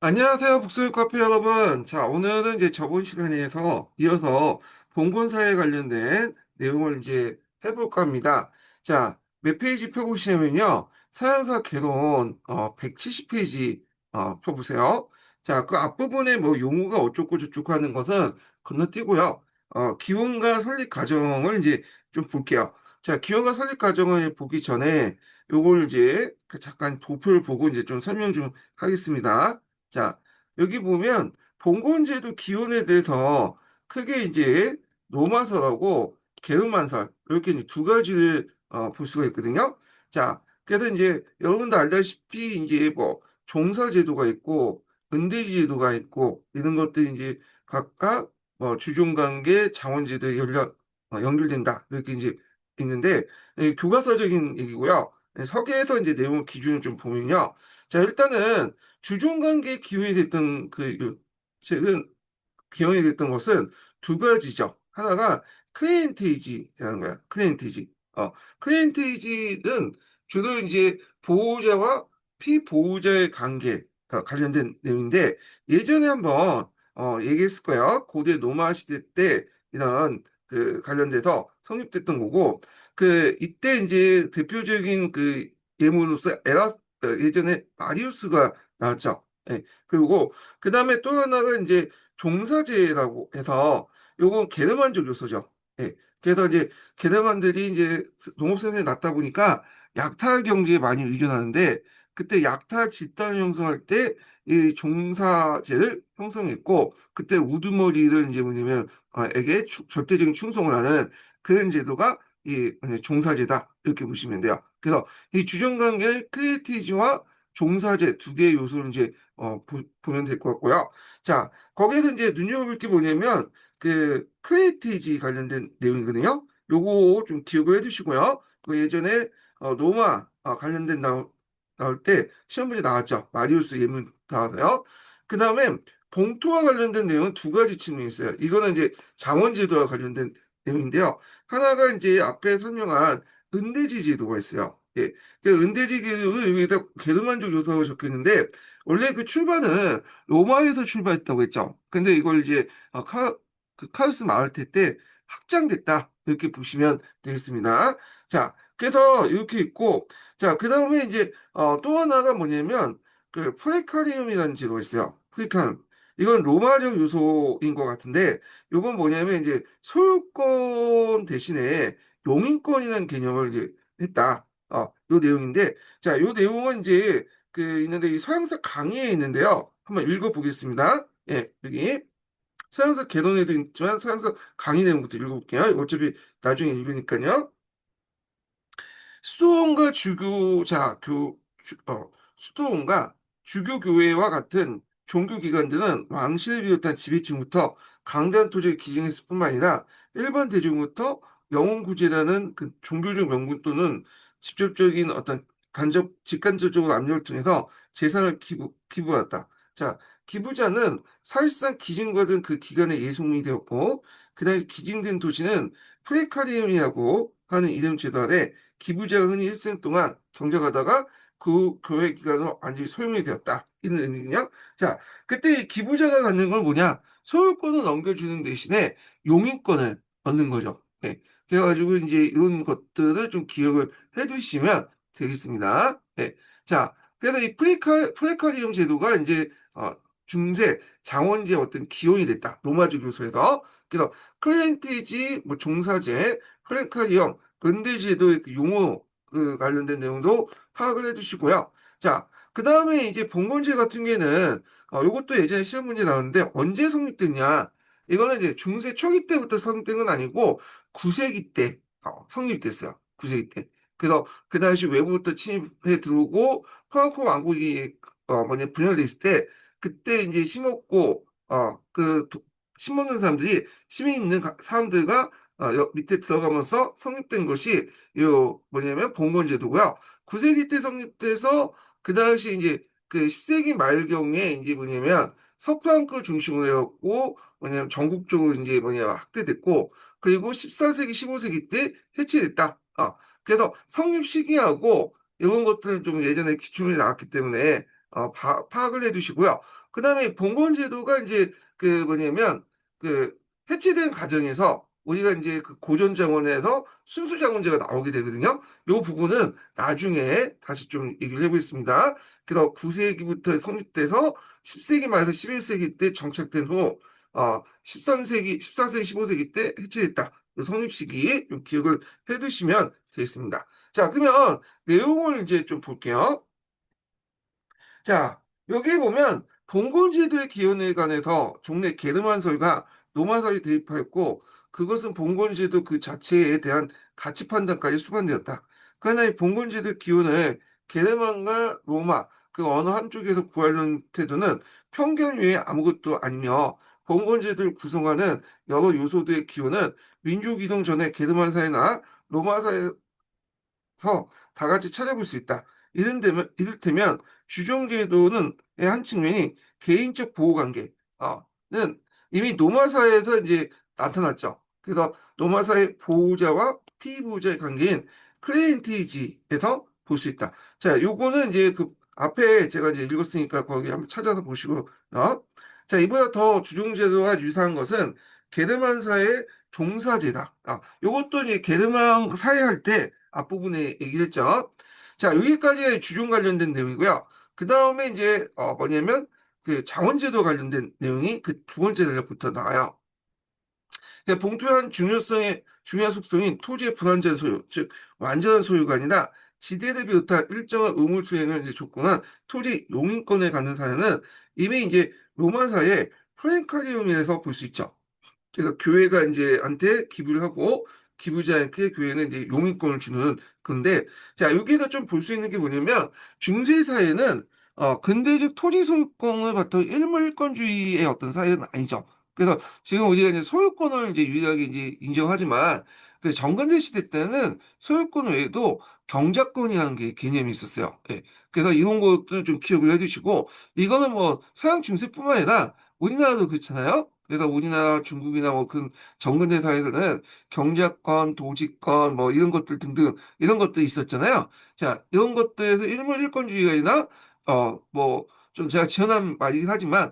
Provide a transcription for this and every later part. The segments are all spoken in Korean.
안녕하세요, 북소유 카페 여러분. 자, 오늘은 이제 저번 시간에서 이어서 봉건사에 관련된 내용을 이제 해볼까 합니다. 자, 몇 페이지 펴보시면요. 사연사 개론 170페이지 펴보세요. 자, 그 앞부분에 뭐 용어가 어쩌고 저쩌고 하는 것은 건너뛰고요. 기원과 설립 과정을 이제 좀 볼게요. 자, 기원과 설립 과정을 보기 전에 요걸 이제 그 잠깐 도표를 보고 이제 좀 설명 좀 하겠습니다. 자, 여기 보면 봉건제도 기원에 대해서 크게 이제 로마서라고 게르만서 이렇게 이제 두 가지를 볼 수가 있거든요. 자, 그래서 이제 여러분도 알다시피 이제 뭐 종사제도가 있고 은대제도가 있고 이런 것들이 이제 각각 뭐 주종관계 장원제도에 연결된다 이렇게 이제 있는데 교과서적인 얘기고요. 서계에서 이제 내용 기준을 좀 보면요. 자, 일단은 주종관계 기원이 됐던 최근 기원이 됐던 것은 두 가지죠. 하나가 클레인테이지라는 거야. 클레인테이지. 클레인테이지는 주로 이제 보호자와 피보호자의 관계가 관련된 내용인데 예전에 한번 얘기했을 거예요. 고대 로마 시대 때 이런 그 관련돼서 성립됐던 거고 이때 이제 대표적인 그 예물로서 예전에 마리우스가 나왔죠. 예. 그리고 그 다음에 또 하나가 이제 종사제라고 해서 요건 게르만족 요소죠. 예. 그래서 이제 게르만들이 이제 농업생산이 낮다 보니까 약탈 경제에 많이 의존하는데 그때 약탈 집단을 형성할 때 이 종사제를 형성했고 그때 우두머리를 이제 뭐냐면 에게 절대적인 충성을 하는 그런 제도가 이 종사제다 이렇게 보시면 돼요. 그래서 이 주종관계의 크리에이티지와 종사제 두 개의 요소를 이제 보면 될 것 같고요. 자, 거기에서 이제 눈여겨볼 게 뭐냐면 그 크리에이티지 관련된 내용이거든요. 요거 좀 기억을 해두시고요. 그 예전에 로마 관련된 나올 때 시험 문제 나왔죠. 마리우스 예문 나와서요. 그 다음에 봉투와 관련된 내용은 두 가지 측면이 있어요. 이거는 이제 장원제도와 관련된 내용인데요. 하나가 이제 앞에 설명한 은대지 제도가 있어요. 예. 그 은대지 제도는 여기다 게르만족 요소라고 적혀 있는데 원래 그 출발은 로마에서 출발했다고 했죠. 근데 이걸 이제 카우스 마을테 때 확장됐다 이렇게 보시면 되겠습니다. 자, 그래서 이렇게 있고 자, 그 다음에 이제 또 하나가 뭐냐면 그 프레카리움이라는 제도가 있어요. 프레카리움. 이건 로마적 요소인 것 같은데 이건 뭐냐면 이제 소유권 대신에 용인권이라는 개념을 이제 했다. 요 내용인데 자, 요 내용은 이제 있는데 이 서양사 강의에 있는데요. 한번 읽어보겠습니다. 예, 여기 서양사 개론에도 있지만 서양사 강의 내용부터 읽어볼게요. 어차피 나중에 읽으니까요. 수도원과 수도원과 주교교회와 같은 종교기관들은 왕실을 비롯한 지배층부터 강대한 토지를 기증했을 뿐만 아니라 일반 대중부터 영웅구제라는 그 종교적 명분 또는 직접적인 어떤 직간접적으로 압력을 통해서 재산을 기부하였다. 자, 기부자는 사실상 기증받은 그 기관의 예송이 되었고, 그다음에 기증된 도시는 프레카리움이라고 하는 이름 제도 아래 기부자가 흔히 일생 동안 경작하다가 그 교회 기간으로 완전히 소용이 되었다. 이런 의미냐? 자, 그때 이 기부자가 갖는 건 뭐냐? 소유권을 넘겨주는 대신에 용인권을 얻는 거죠. 네. 그래가지고 이제 이런 것들을 좀 기억을 해두시면 되겠습니다. 네. 자, 그래서 이 프레카리움 제도가 이제 중세 장원지의 어떤 기원이 됐다. 로마적 요소에서. 그래서 클렌티지, 뭐 종사제, 프레카리움, 근대지에도 그 용어 관련된 내용도 파악을 해주시고요. 자, 그 다음에 이제 봉건제 같은 경우에는 이것도 예전에 시험 문제 나왔는데 언제 성립됐냐? 이거는 이제 중세 초기 때부터 성립된 건 아니고 9세기 때 성립됐어요. 9세기 때. 그래서 그 당시 외부부터 침입해 들어오고 프랑코 왕국이 분열돼 있을 때 그때 이제 심었고 심었는 사람들이 힘이 있는 사람들과 밑에 들어가면서 성립된 것이 요 뭐냐면 봉건제도고요. 9세기 때 성립돼서 그 당시 이제 그 10세기 말경에 이제 뭐냐면 서프랑크 중심으로 해갖고 뭐냐면 전국적으로 이제 뭐냐면 확대됐고 그리고 14세기, 15세기 때 해체됐다. 그래서 성립 시기하고 이런 것들은 좀 예전에 기출문제 나왔기 때문에 파악을 해 두시고요. 그다음에 봉건제도가 이제 그 뭐냐면 그 해체된 과정에서 우리가 이제 그 고전 장원에서 순수 장원제가 나오게 되거든요. 요 부분은 나중에 다시 좀 얘기를 해 보겠습니다. 그래서 9세기부터 성립돼서 10세기 말에서 11세기 때 정착된 후 13세기, 14세기, 15세기 때 해체됐다. 요 성립 시기 좀 기억을 해 두시면 되겠습니다. 자, 그러면 내용을 이제 좀 볼게요. 자, 여기 보면 봉건제도의 기원에 관해서 종래 게르만설과 노마설이 대입하였고 그것은 봉건제도 그 자체에 대한 가치 판단까지 수반되었다. 그러나 이 봉건제도의 기원을 게르만과 로마 그 어느 한쪽에서 구하려는 태도는 편견 외에 아무것도 아니며 봉건제도를 구성하는 여러 요소들의 기원은 민족이동 전에 게르만사회나 로마사회 다 같이 찾아볼 수 있다. 이를테면 주종제도는 한 측면이 개인적 보호관계는 이미 노마사에서 이제 나타났죠. 그래서 노마사의 보호자와 피보호자의 관계인 클레인테이지에서 볼 수 있다. 자, 요거는 이제 그 앞에 제가 이제 읽었으니까 거기 한번 찾아서 보시고, 자, 이보다 더 주종제도와 유사한 것은 게르만사의 종사제다. 요것도 이제 게르만 사회 할 때 앞부분에 얘기를 했죠. 자, 여기까지 주종 관련된 내용이고요. 그 다음에 이제 뭐냐면 그 자원제도 관련된 내용이 그 두 번째 단락부터 나와요. 봉투한 중요한 속성인 토지의 불완전 소유, 즉 완전한 소유가 아니라 지대를 비롯한 일정한 의무 수행을 이제 줬거나 토지 용인권에 갖는 사례는 이미 이제 로마사의 프랭카리움에서 볼 수 있죠. 그래서 교회가 이제 한테 기부를 하고 기부자에게 교회는 이제 용인권을 주는 건데, 자, 여기서 좀 볼 수 있는 게 뭐냐면 중세 사회는 근대적 토지 소유권을 바탕 일물권주의의 어떤 사회는 아니죠. 그래서 지금 우리가 이제 소유권을 이제 유일하게 이제 인정하지만 그 정근대 시대 때는 소유권 외에도 경작권이라는 게 개념이 있었어요. 예. 그래서 이런 것들은 좀 기억을 해두시고 이거는 뭐 서양 중세뿐만 아니라 우리나라도 그렇잖아요. 그래서 우리나라, 중국이나 뭐 그 정근대 사회에서는 경작권, 도지권 뭐 이런 것들 등등 이런 것들이 있었잖아요. 자, 이런 것들에서 일물일권주의가 뭐 좀 제가 지어낸 말이긴 하지만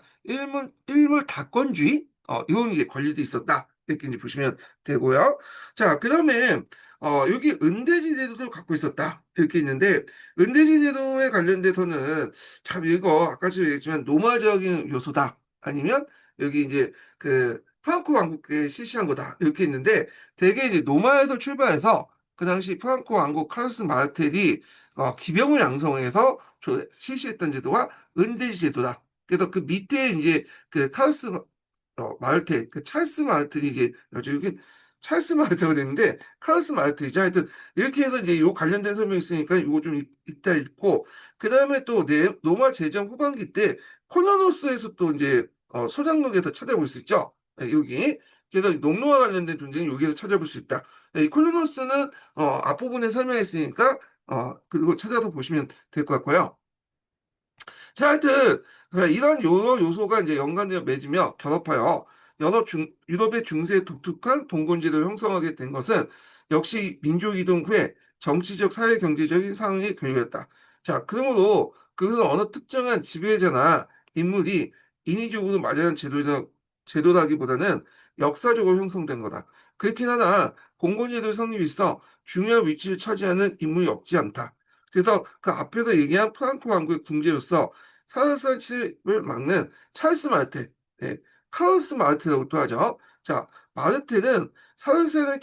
일물다권주의 이런 게 권리도 있었다. 이렇게 이제 보시면 되고요. 자, 그다음에 여기 은대지 제도도 갖고 있었다. 이렇게 있는데 은대지 제도에 관련돼서는 참 이거 아까 도 얘기했지만 노마적인 요소다. 아니면 여기 이제 그 프랑코 왕국에 실시한 거다 이렇게 있는데 대개 이제 노마에서 출발해서 그 당시 프랑코 왕국 카르스 마르텔이 기병을 양성해서 실시했던 제도가 은대지 제도다. 그래서 그 밑에 이제 그 카르스 마르텔 그 찰스 마르텔이 이제 여기 찰스 마르텔가 됐는데 카르스 마르텔이죠. 하여튼 이렇게 해서 이제 요 관련된 설명이 있으니까 요거 좀 이따 읽고 그 다음에 또 노마 제정 후반기 때 콜로노스에서 또 이제 소장록에서 찾아볼 수 있죠. 네, 여기. 그래서 농노와 관련된 존재는 여기에서 찾아볼 수 있다. 네, 이 콜로노스는 앞부분에 설명했으니까 그리고 찾아서 보시면 될 것 같고요. 자, 하여튼 이런 여러 요소가 이제 연관되어 맺으며 결합하여 유럽의 중세에 독특한 봉건제도를 형성하게 된 것은 역시 민족 이동 후에 정치적, 사회, 경제적인 상황이 결렬했다. 자, 그러므로 그것은 어느 특정한 지배자나 인물이 인위적으로 마련한 제도라기보다는 역사적으로 형성된 거다. 그렇긴 하나 봉건제도 성립이 있어 중요한 위치를 차지하는 인물이 없지 않다. 그래서 그 앞에서 얘기한 프랑코 왕국의 궁제로서 사설칠을 막는 찰스 마르테, 네, 카우스 마르테라고 또 하죠. 자, 마르테는 사설세를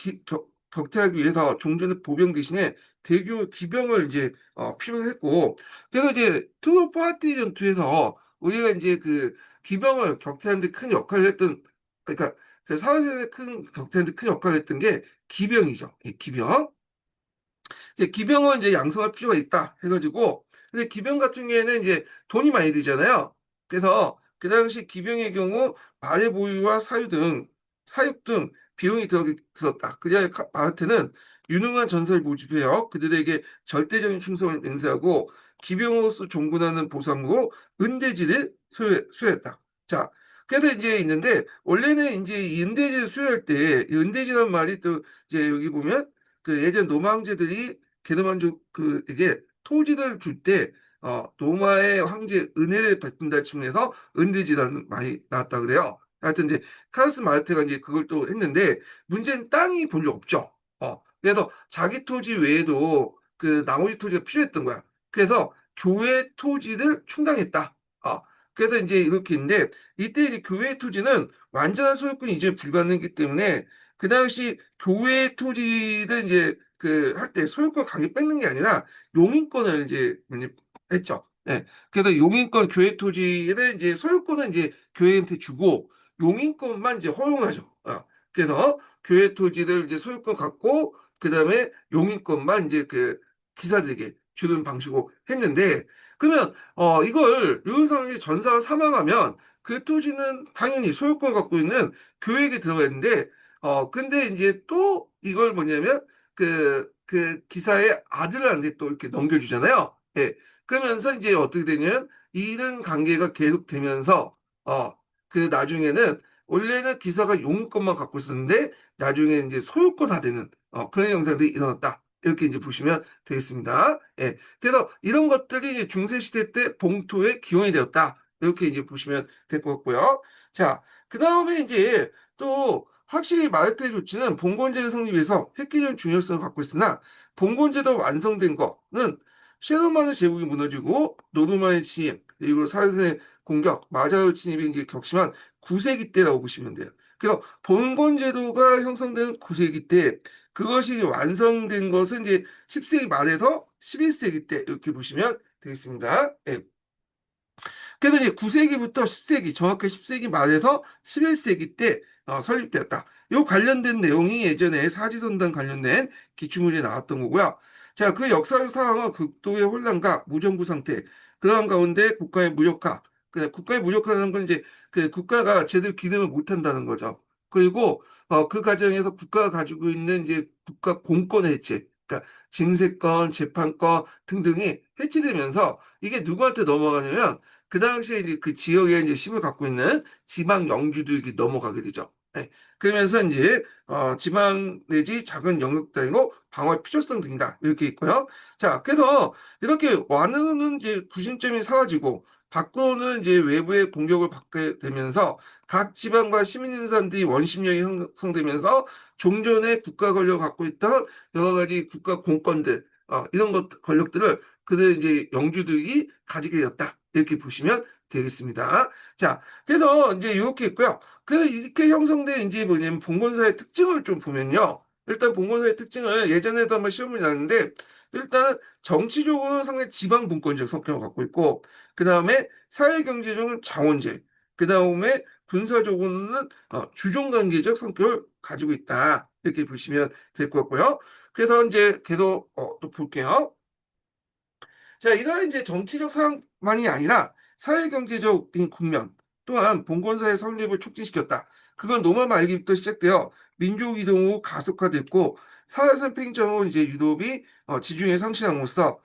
격퇴하기 위해서 종전의 보병 대신에 대규모 기병을 이제 필요로 했고, 그래서 이제 트루파티 전투에서 우리가 이제 그 기병을 격퇴하는데 큰 역할을 했던, 그러니까 그 사설세를 격퇴하는데 큰 역할을 했던 게 기병이죠. 이 기병. 이제 기병을 이제 양성할 필요가 있다 해가지고 근데 기병 같은 경우에는 이제 돈이 많이 들잖아요. 그래서 그 당시 기병의 경우 말의 보유와 사육 등 비용이 들었다. 그래야 마하테는 유능한 전사를 모집해요. 그들에게 절대적인 충성을 맹세하고 기병으로서 종군하는 보상으로 은대지를 수여했다. 자, 그래서 이제 있는데 원래는 이제 이 은대지를 수여할 때 이 은대지란 말이 또 이제 여기 보면 그 예전 노망제들이 게르만족 그에게 토지를 줄 때 노마의 황제 은혜를 베푼다 측면에서 은대지라는 말이 나왔다 그래요. 하여튼 이제 카르스 마르테가 이제 그걸 또 했는데 문제는 땅이 별로 없죠. 그래서 자기 토지 외에도 그 나머지 토지가 필요했던 거야. 그래서 교회 토지를 충당했다. 그래서 이제 이렇게 있는데 이때 이제 교회 토지는 완전한 소유권 이전이 불가능했기 때문에 그 당시 교회 토지를 이제 그 할 때 소유권 강제 뺏는 게 아니라 용인권을 이제 했죠. 예. 그래서 용인권 교회 토지를 이제 소유권은 이제 교회한테 주고 용인권만 이제 허용하죠. 그래서 교회 토지를 이제 소유권 갖고 그다음에 용인권만 이제 그 기사들에게 주는 방식으로 했는데 그러면 이걸 요상의 전사가 사망하면 그 토지는 당연히 소유권 갖고 있는 교회에게 들어가 있는데 근데 이제 또 이걸 뭐냐면 그 기사의 아들한테 또 이렇게 넘겨주잖아요. 예. 그러면서 이제 어떻게 되냐면 이런 관계가 계속되면서 그 나중에는 원래는 기사가 용의권만 갖고 있었는데 나중에 이제 소유권화되는 그런 현상들이 일어났다. 이렇게 이제 보시면 되겠습니다. 예. 그래서 이런 것들이 이제 중세 시대 때 봉토의 기원이 되었다. 이렇게 이제 보시면 될 것 같고요. 자, 그 다음에 이제 또 확실히 마르테 조치는 봉건제를 성립해서 획기적인 중요성을 갖고 있으나 봉건제도 완성된 거는 셰르만의 제국이 무너지고 노르마의 침입 그리고 사르의 공격 마자르 침입이 이제 격심한 9세기 때라고 보시면 돼요. 그래서 봉건제도가 형성된 9세기 때 그것이 완성된 것은 이제 10세기 말에서 11세기 때 이렇게 보시면 되겠습니다. 예. 그래서 이제 9세기부터 10세기, 정확히 10세기 말에서 11세기 때 설립되었다. 요 관련된 내용이 예전에 사지선단 관련된 기출문제 나왔던 거고요. 자, 그 역사적 상황은 극도의 혼란과 무정부 상태, 그러한 가운데 국가의 무력화, 국가의 무력화라는 건 이제 그 국가가 제대로 기능을 못한다는 거죠. 그리고 그 과정에서 국가가 가지고 있는 이제 국가 공권 해체, 그러니까 징세권, 재판권 등등이 해체되면서 이게 누구한테 넘어가냐면 그 당시에 이제 그 지역에 이제 힘을 갖고 있는 지방 영주들에게 넘어가게 되죠. 예. 그러면서 이제 지방 내지 작은 영역 단위로 방어의 필요성 등이다 이렇게 있고요. 자, 그래서 이렇게 완화는 이제 구심점이 사라지고 밖으로는 이제 외부의 공격을 받게 되면서 각 지방과 시민인사들이 원심력이 형성되면서 종전의 국가 권력을 갖고 있던 여러 가지 국가 공권들 이런 것 권력들을 그들 이제 영주들이 가지게 되었다. 이렇게 보시면 되겠습니다. 자, 그래서 이제 이렇게 있고요. 그래서 이렇게 형성된 이제 뭐냐면 봉건사의 특징을 좀 보면요. 일단 봉건사의 특징을 예전에도 한번 시험을 나왔는데 일단 정치적으로는 상당히 지방 분권적 성격을 갖고 있고 그 다음에 사회경제적으로는 자원제 그 다음에 군사적으로는 주종관계적 성격을 가지고 있다. 이렇게 보시면 될 것 같고요. 그래서 이제 계속 또 볼게요. 자, 이러한 이제 정치적 상황만이 아니라 사회경제적인 국면 또한 봉건사의 설립을 촉진시켰다. 그건 로마 말기부터 시작되어 민족 이동후 가속화됐고 사회선 팽창후 이제 유럽이 지중해 상실함으로써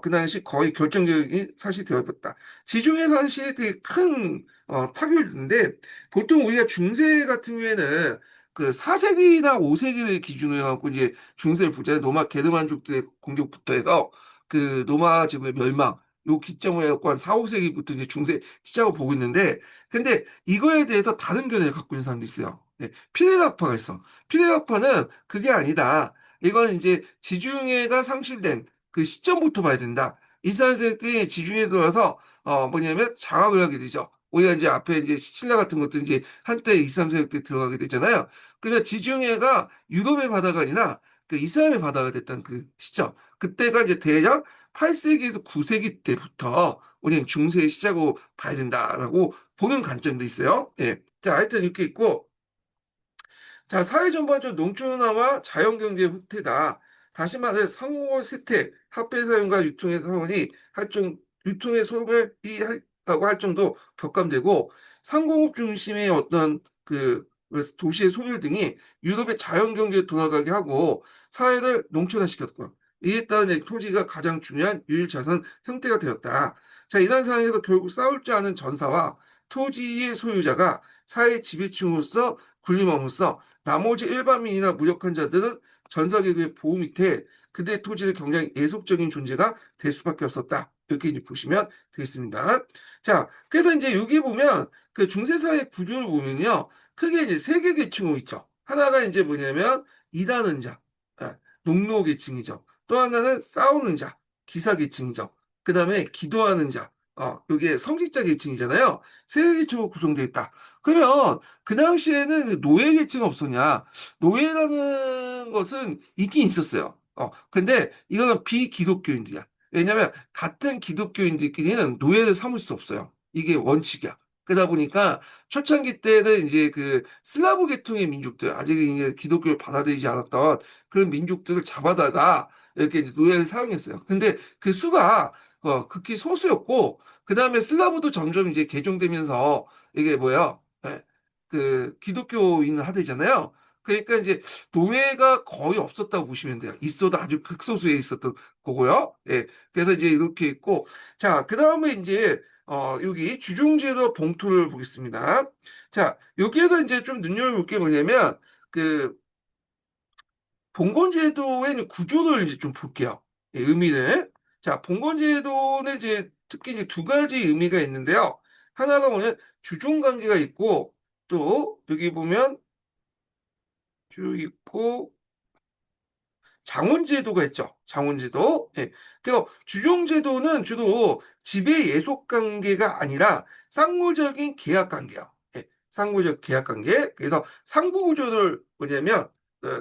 그 당시 거의 결정적인 사실이 되어버렸다. 지중해 상실이 되게 큰 타격을 주는데 보통 우리가 중세 같은 경우에는 그 4세기나 5세기를 기준으로 해갖고 이제 중세를 보잖아요. 로마 게르만족들의 공격부터 해서 그 로마 제국의 멸망 요 기점을 해갖고 한 4, 5세기부터 이제 중세 시작을 보고 있는데 근데 이거에 대해서 다른 견해를 갖고 있는 사람도 있어요. 네, 피레라파가 있어. 피레라파는 그게 아니다. 이건 이제 지중해가 상실된 그 시점부터 봐야 된다. 이스라엘들이 지중해에 들어와서 뭐냐면 장악을 하게 되죠. 우리가 이제 앞에 이제 신라 같은 것도 이제 한때 이슬람 세력 때 들어가게 되잖아요. 그러니까 지중해가 유럽의 바다가 아니라 그 이스라엘의 바다가 됐던 그 시점. 그때가 이제 대략 8세기에서 9세기 때부터 우리는 중세의 시작으로 봐야 된다라고 보는 관점도 있어요. 예. 자, 하여튼 이렇게 있고, 자, 사회 전반적으로 농촌화와 자연경제의 후퇴다. 다시 말해 상호의 쇠퇴, 화폐 사용과 유통의 사원이 유통의 소멸이 하고 할 정도 격감되고 상공업 중심의 어떤 그 도시의 소멸 등이 유럽의 자연경제에 돌아가게 하고 사회를 농촌화시켰고 이에 따른 이제 토지가 가장 중요한 유일 자산 형태가 되었다. 자, 이런 상황에서 결국 싸울 줄 아는 전사와 토지의 소유자가 사회 지배층으로서 군림함으로써 나머지 일반민이나 무력한 자들은 전사계급의 보호 밑에 그들의 토지를 굉장히 예속적인 존재가 될 수밖에 없었다. 이렇게 이제 보시면 되겠습니다. 자, 그래서 이제 여기 보면 그 중세사회 구조를 보면요. 크게 이제 세 개 계층으로 있죠. 하나가 이제 뭐냐면 일하는 자, 농노 계층이죠. 또 하나는 싸우는 자, 기사 계층이죠. 그 다음에 기도하는 자, 요게 성직자 계층이잖아요. 세 개 계층으로 구성되어 있다. 그러면 그 당시에는 노예 계층 없었냐? 노예라는 것은 있긴 있었어요. 근데 이거는 비기독교인들이야. 왜냐면 같은 기독교인들끼리는 노예를 삼을 수 없어요. 이게 원칙이야. 그러다 보니까 초창기 때는 이제 그 슬라브 계통의 민족들, 아직 이제 기독교를 받아들이지 않았던 그런 민족들을 잡아다가 이렇게 이제 노예를 사용했어요. 근데 그 수가 극히 소수였고, 그 다음에 슬라브도 점점 이제 개종되면서 이게 뭐야, 그 기독교인을 하되잖아요. 그러니까 이제 노예가 거의 없었다고 보시면 돼요. 있어도 아주 극소수에 있었던 거고요. 예. 그래서 이제 이렇게 있고, 자, 그 다음에 이제, 여기 주종제도 봉투를 보겠습니다. 자, 여기에서 이제 좀 눈여겨볼 게 뭐냐면, 그, 봉건제도의 구조를 이제 좀 볼게요. 예, 의미를. 자, 봉건제도는 이제 특히 이제 두 가지 의미가 있는데요. 하나가 뭐냐면 주종관계가 있고, 또 여기 보면 쭉 있고, 장원제도가 있죠. 장원제도. 예. 그래서 주종제도는 주로 지배 예속 관계가 아니라 상호적인 계약 관계예요. 예. 상호적 계약 관계. 그래서 상부 구조를 뭐냐면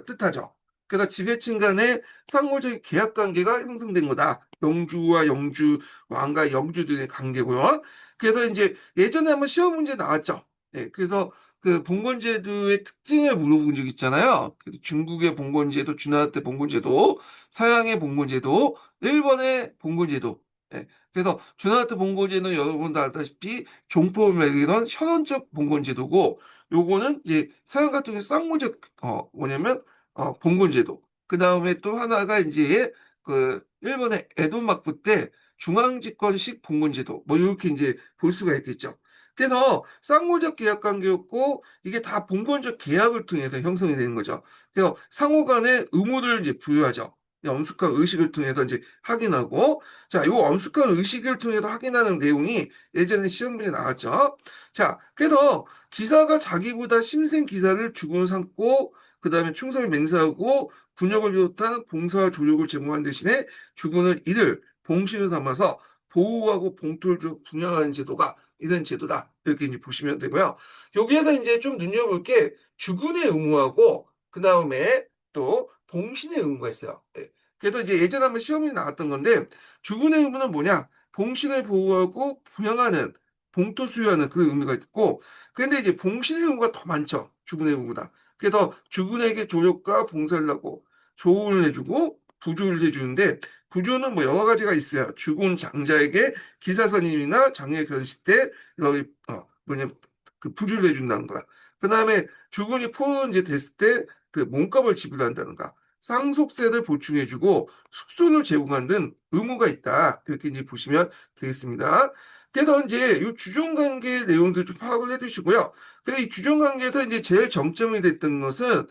뜻하죠. 그래서 지배층 간의 상호적 계약 관계가 형성된 거다. 영주와 영주, 왕과 영주들의 관계고요. 그래서 이제 예전에 한번 시험 문제 나왔죠. 예. 그래서 그 봉건제도의 특징을 물어본 적 있잖아요. 그래서 중국의 봉건제도, 주나라 때 봉건제도, 서양의 봉건제도, 일본의 봉건제도. 예. 그래서 주나라 때 봉건제도는 여러분도 알다시피 종법을 매기던 현원적 봉건제도고, 요거는 이제 서양 같은 경우 쌍무적 뭐냐면 봉건제도. 그 다음에 또 하나가 이제 그 일본의 에도 막부 때 중앙집권식 봉건제도. 뭐 이렇게 이제 볼 수가 있겠죠. 그래서 쌍무적 계약 관계였고 이게 다 봉건적 계약을 통해서 형성이 되는 거죠. 그래서 상호 간의 의무를 이제 부여하죠. 엄숙한 의식을 통해서 이제 확인하고 자, 이 엄숙한 의식을 통해서 확인하는 내용이 예전에 시험 문제 나왔죠. 자, 그래서 기사가 자기보다 심생 기사를 주군 삼고 그다음에 충성을 맹세하고 군역을 비롯한 봉사와 조력을 제공한 대신에 주군은 이를 봉신을 삼아서 보호하고 봉투를 분양하는 제도가 이런 제도다. 이렇게 이제 보시면 되고요. 여기에서 이제 좀 눈여볼 게 주군의 의무하고 그 다음에 또 봉신의 의무가 있어요. 네. 그래서 이제 예전에 한번 시험이 나왔던 건데 주군의 의무는 뭐냐? 봉신을 보호하고 부양하는 봉투 수여하는 그 의무가 있고 그런데 이제 봉신의 의무가 더 많죠. 주군의 의무보다. 그래서 주군에게 조력과 봉사를 하고 조언을 해주고 부조를 해주는데 부조는 뭐 여러 가지가 있어요. 주군 장자에게 기사 선임이나 장례 결식 때 여기 뭐냐 그 부주를 해준다는 거야. 그 다음에 주군이 포로 이제 됐을 때 그 몸값을 지불한다는가. 상속세를 보충해주고 숙소를 제공하는 등 의무가 있다. 이렇게 이제 보시면 되겠습니다. 그래서 이제 이 주종관계 내용들 좀 파악을 해두시고요. 그래서 이 주종관계에서 이제 제일 정점이 됐던 것은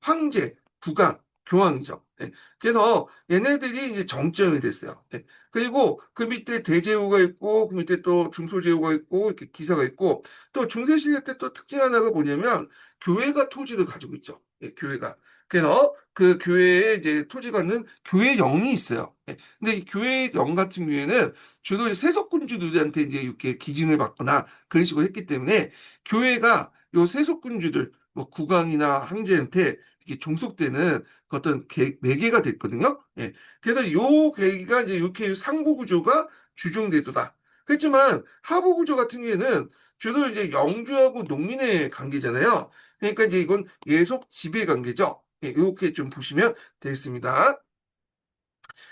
황제, 국왕, 교황이죠. 네. 그래서 얘네들이 이제 정점이 됐어요. 네. 그리고 그 밑에 대제후가 있고 그 밑에 또 중소제후가 있고 이렇게 기사가 있고 또 중세시대 때 또 특징 하나가 뭐냐면 교회가 토지를 가지고 있죠. 예, 교회가. 그래서 그 교회에 이제 토지가 있는 교회영이 있어요. 예, 근데 이 교회영 같은 경우에는 주로 이제 세속군주들한테 이제 이렇게 기증을 받거나 그런 식으로 했기 때문에 교회가 요 세속군주들 뭐 국왕이나 황제한테 이렇게 종속되는 그 어떤 매개가 됐거든요. 예. 그래서 요 계기가 이제 이렇게 상부 구조가 주종제도다. 그렇지만 하부 구조 같은 경우에는 주로 이제 영주하고 농민의 관계잖아요. 그러니까 이제 이건 예속 지배 관계죠. 예, 이렇게 좀 보시면 되겠습니다.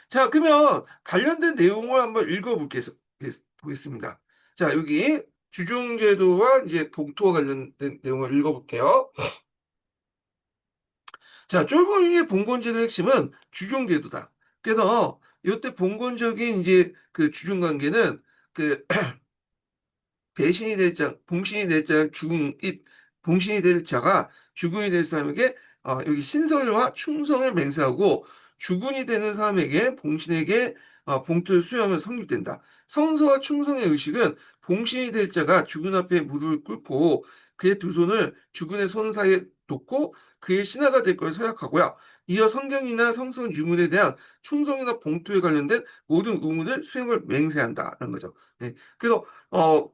자, 그러면 관련된 내용을 한번 보겠습니다. 자, 여기 주종제도와 이제 봉투와 관련된 내용을 읽어볼게요. 자, 쫄보이의 봉건제도의 핵심은 주종제도다. 그래서 이때 봉건적인 이제 그 주종관계는 그 배신이 될 자, 봉신이 될 자, 봉신이 될 자가 주군이 될 사람에게 여기 신설과 충성을 맹세하고 주군이 되는 사람에게 봉신에게 봉투를 수여하면 성립된다. 성서와 충성의 의식은 봉신이 될 자가 주군 앞에 무릎을 꿇고 그의 두 손을 주군의 손 사이에 놓고 그의 신하가 될 걸 서약하고요. 이어 성경이나 성서 유물에 대한 충성이나 봉투에 관련된 모든 의무를 수행을 맹세한다라는 거죠. 네. 그래서